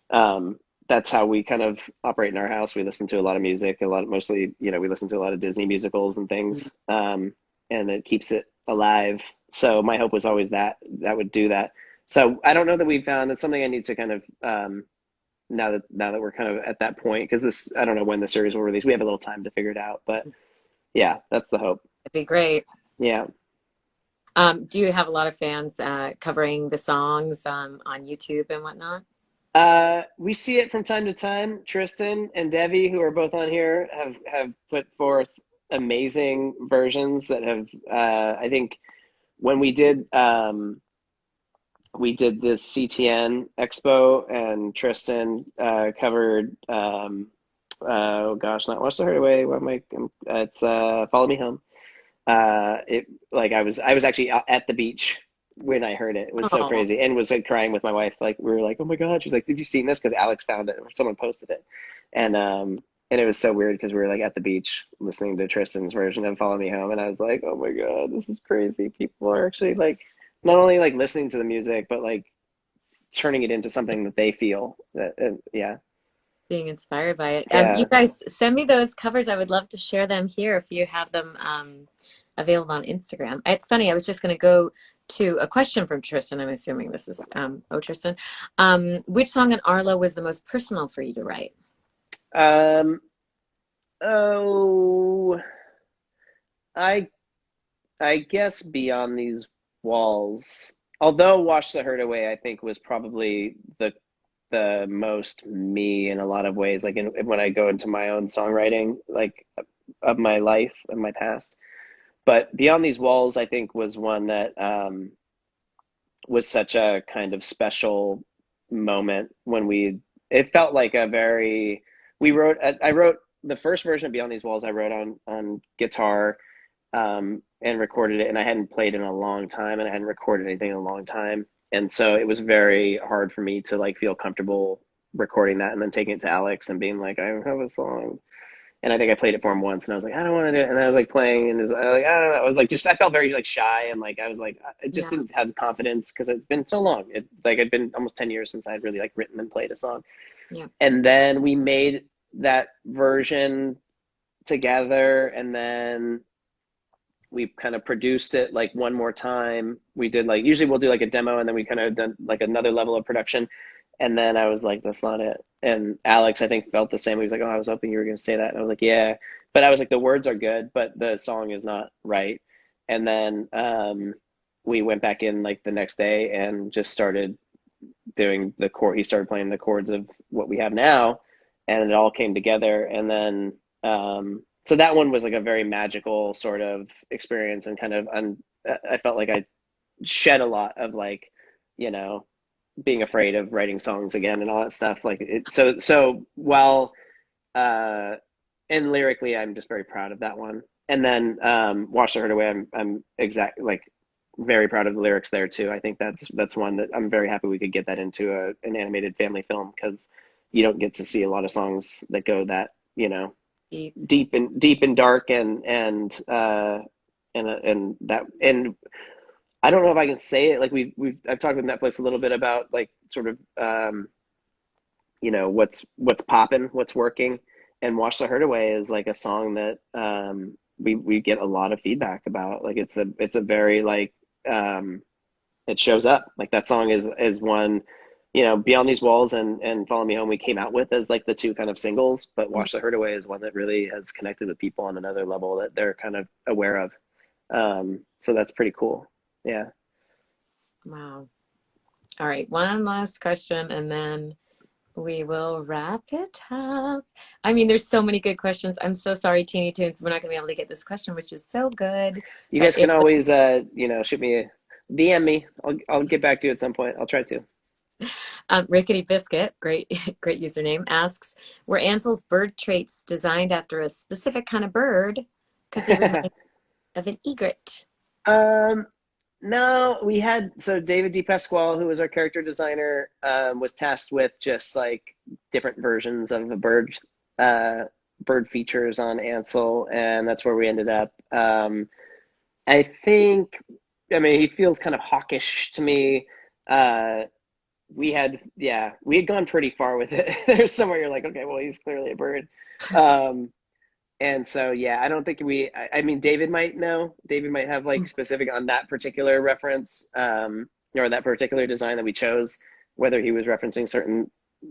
um, that's how we kind of operate in our house. We listen to a lot of music, mostly, we listen to a lot of Disney musicals and things, and it keeps it alive. So my hope was always that would do that. So I don't know that we've found. It's something I need to kind of now that we're kind of at that point, because I don't know when the series will release. We have a little time to figure it out, but yeah, that's the hope. That'd be great. Yeah. Do you have a lot of fans covering the songs on YouTube and whatnot? We see it from time to time. Tristan and Devi, who are both on here, have put forth amazing versions that have. I think when we did this CTN Expo, and Tristan covered. Oh gosh, not Watch the Hurt Away. What am I? It's Follow Me Home. It like I was actually out at the beach when I heard it. It was so Oh, crazy, and was like crying with my wife. Like we were like, "Oh my God!" She's like, "Have you seen this?" Because Alex found it, or someone posted it, and and it was so weird because we were like at the beach listening to Tristan's version of Follow Me Home, and I was like, oh my God, this is crazy. People are actually like not only like listening to the music, but like turning it into something that they feel. That yeah, Being inspired by it. You yeah. guys send me those covers. I would love to share them here if you have them available on Instagram. It's funny, I was just going to go to a question from Tristan. I'm assuming this is, oh, Tristan. Which song in Arlo was the most personal for you to write? Um, oh, I I guess Beyond These Walls. Although Wash the Hurt Away, I think was probably the most me in a lot of ways. Like when I go into my own songwriting, like of my life and my past. But Beyond These Walls, I think was one that was such a kind of special moment when we. It felt like a very. We wrote. I wrote the first version of Beyond These Walls. I wrote on guitar and recorded it, and I hadn't played in a long time, and I hadn't recorded anything in a long time, and so it was very hard for me to like feel comfortable recording that and then taking it to Alex and being like, I have a song, and I think I played it for him once, and I was like, I don't want to do it, and I was like playing, and I was like, I don't know, I was like, just I felt very like shy, and like I was like, I just Yeah. didn't have the confidence because it's been so long. It like it'd been almost 10 years since I'd really like written and played a song, Yeah. and then we made that version together, and then we kind of produced it like one more time. We did like usually we'll do like a demo and then we kind of done like another level of production. And then I was like, that's not it. And Alex, I think, felt the same. He was like, oh, I was hoping you were going to say that. And I was like, yeah. But I was like, the words are good, but the song is not right. And then we went back in like the next day and just started doing the chord. He started playing the chords of what we have now, and it all came together. And then so that one was like a very magical sort of experience, and kind of I felt like I shed a lot of like, you know, being afraid of writing songs again and all that stuff. Like it, so while uh, and lyrically, I'm just very proud of that one. And then Wash the Hurt Away, I'm exact like very proud of the lyrics there too. I think that's one that I'm very happy we could get that into an animated family film, because you don't get to see a lot of songs that go that, you know, Deep. deep and dark and that, and I don't know if I can say it like we've I've talked with Netflix a little bit about like sort of you know, what's popping, what's working, and Wash the Hurt Away is like a song that we get a lot of feedback about. Like it's a very like it shows up. Like that song is one, you know, Beyond These Walls and Follow Me Home we came out with as like the two kind of singles, but Yeah. Wash the Hurt Away is one that really has connected with people on another level that they're kind of aware of. So that's pretty cool. Yeah. Wow. All right. One last question and then we will wrap it up. I mean, there's so many good questions. I'm so sorry, Teeny Toons, we're not going to be able to get this question, which is so good. You But guys can if always you know, shoot me a DM me. I'll get back to you at some point. I'll try to. Rickety Biscuit, great, great username, asks, were Ansel's bird traits designed after a specific kind of bird? Because he reminds me of an egret. um No, we had so David D. Pasquale, who was our character designer, was tasked with just like different versions of the uh, bird features on Ansel, and that's where we ended up. I think, I mean, he feels kind of hawkish to me. Uh, yeah, we had gone pretty far with it. There's somewhere you're like, okay, well, he's clearly a bird. Um, and so, yeah, I don't think I mean, David might know. David might have like specific on that particular reference, or that particular design that we chose, whether he was referencing certain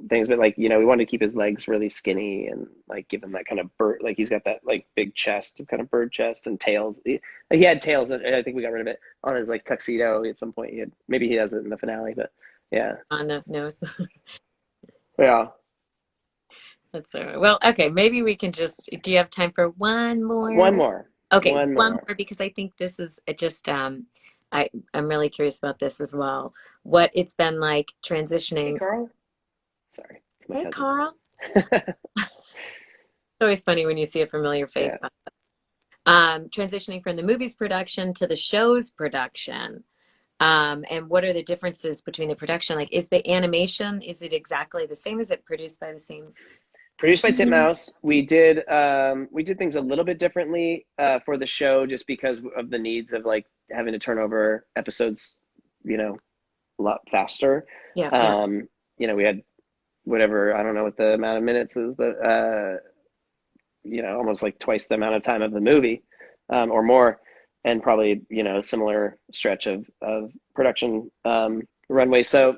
things, but like, you know, we wanted to keep his legs really skinny and like give him that kind of bird, like he's got that like big chest, kind of bird chest and tails. He had tails, and I think we got rid of it on his like tuxedo at some point. Maybe he has it in the finale, but yeah. On the nose. Yeah. That's all right. Well, okay, maybe we can just, do you have time for one One more? more. Okay, One one more. more because I think this is it just I'm really curious about this as well. What it's been like Hey, transitioning. Carl. Sorry, it's my Hey, cousin. Carl. It's always funny when you see a familiar face. Yeah. Transitioning from the movie's production to the show's production. And what are the differences between the production? Like, is the animation, is it exactly the same? Is it produced by the same? Produced by Titmouse. We did things a little bit differently for the show, just because of the needs of like having to turn over episodes, you know, a lot faster. Yeah, yeah. You know, we had whatever, I don't know what the amount of minutes is, but you know, almost like twice the amount of time of the movie, or more, and probably, you know, a similar stretch of production runway. So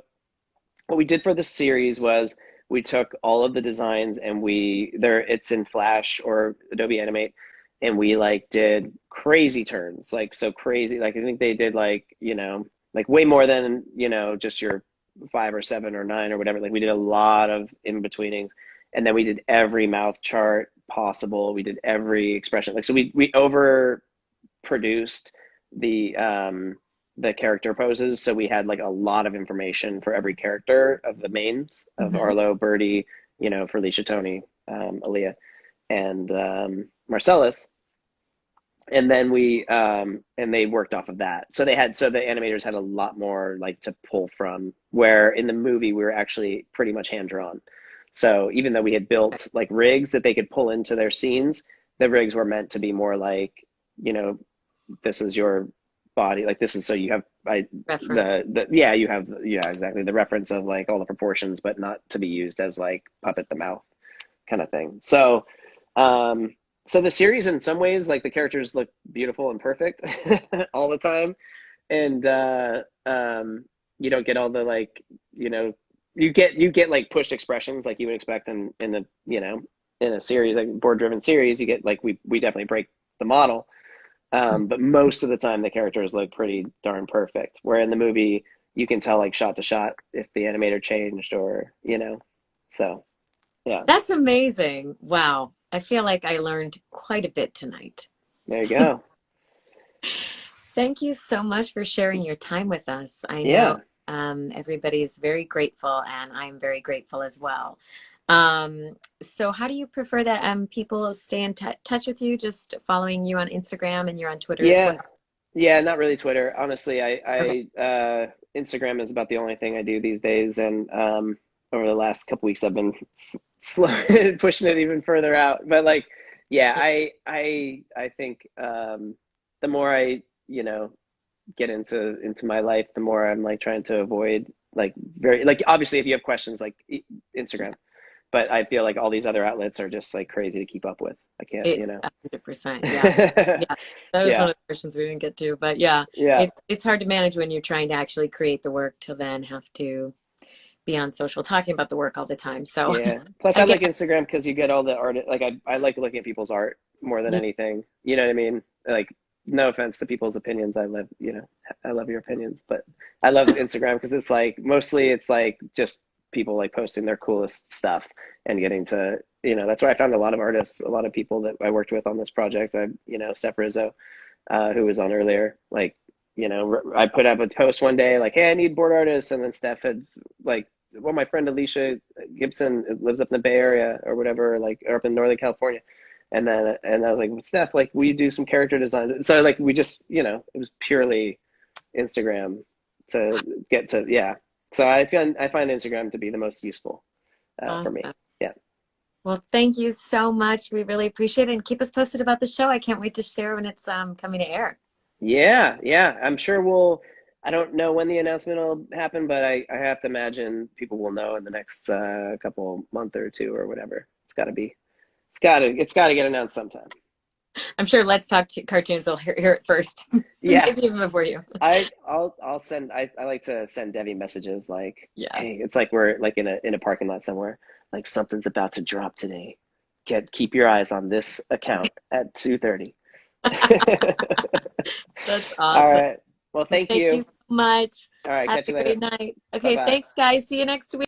what we did for the series was we took all of the designs and it's in Flash or Adobe Animate, and we like did crazy turns, like so crazy. Like I think they did like, you know, like way more than, you know, just your 5 or 7 or 9 or whatever. Like we did a lot of in betweenings, and then we did every mouth chart possible. We did every expression. Like so we over produced the character poses, so we had like a lot of information for every character of the mains of Hmm. Arlo, Birdie, you know, for Felicia, Tony, Aaliyah, and Marcellus. And then and they worked off of that. So the animators had a lot more like to pull from, where in the movie we were actually pretty much hand drawn. So even though we had built like rigs that they could pull into their scenes, the rigs were meant to be more like, you know, this is your body, like this is, so you have Reference. yeah, you have, yeah, exactly, the reference of like all the proportions, but not to be used as like puppet the mouth kind of thing. So so the series in some ways, like the characters look beautiful and perfect all the time, and you don't get all the like, you know, you get like pushed expressions like you would expect in a, you know, in a series, like board driven series. You get like we definitely break the model, but most of the time the characters look pretty darn perfect, where in the movie you can tell like shot to shot if the animator changed, or you know. So yeah, That's amazing. Wow. I feel like I learned quite a bit tonight. there you go. Thank you so much for sharing your time with us. I know Yeah. everybody is very grateful, and I'm very grateful as well. So how do you prefer that people stay in touch with you? Just following you on Instagram, and you're on Twitter as well? Yeah. Yeah, not really Twitter. Honestly, Okay. Instagram is about the only thing I do these days, and over the last couple weeks I've been slow pushing it even further out. But like, yeah, I think the more I, you know, get into my life, the more I'm like trying to avoid like very like, obviously if you have questions like Instagram, but I feel like all these other outlets are just like crazy to keep up with. I can't, It's you know. 100%. Yeah. Yeah. That was one Yeah. of the questions we didn't get to, but yeah, Yeah. it's hard to manage when you're trying to actually create the work to then have to be on social talking about the work all the time. So Yeah. Plus, I again, like Instagram because you get all the art. Like, I like looking at people's art more than yeah, anything. You know what I mean? Like, no offense to people's opinions. I love, you know, I love your opinions, but I love Instagram because it's like mostly it's like just people like posting their coolest stuff and getting to, you know, that's where I found a lot of artists, a lot of people that I worked with on this project. You know, Steph Rizzo, who was on earlier, like, you know, I put up a post one day like, hey, I need board artists. And then Steph had like, well, my friend Alicia Gibson lives up in the Bay Area or whatever, like, or up in Northern California. And I was like, well, Steph, like, will you do some character designs? And so like, we just, you know, it was purely Instagram to get to, yeah. So I find Instagram to be the most useful for me. awesome. Yeah. Well, thank you so much. We really appreciate it, and keep us posted about the show. I can't wait to share when it's coming to air. Yeah, yeah. I'm sure I don't know when the announcement will happen, but I have to imagine people will know in the next couple month or two or whatever. It's gotta get announced sometime. I'm sure Let's Talk Cartoons will hear it first, Yeah. maybe even before you. I'll send I like to send Debbie messages like, Yeah. hey, it's like we're like in a parking lot somewhere, like something's about to drop today. Keep your eyes on this account at 2:30. That's All awesome. right. Well, Well, thank thank you you. so much. All right, Have catch a you later. great night. Bye Okay, bye. thanks, guys. See you next week.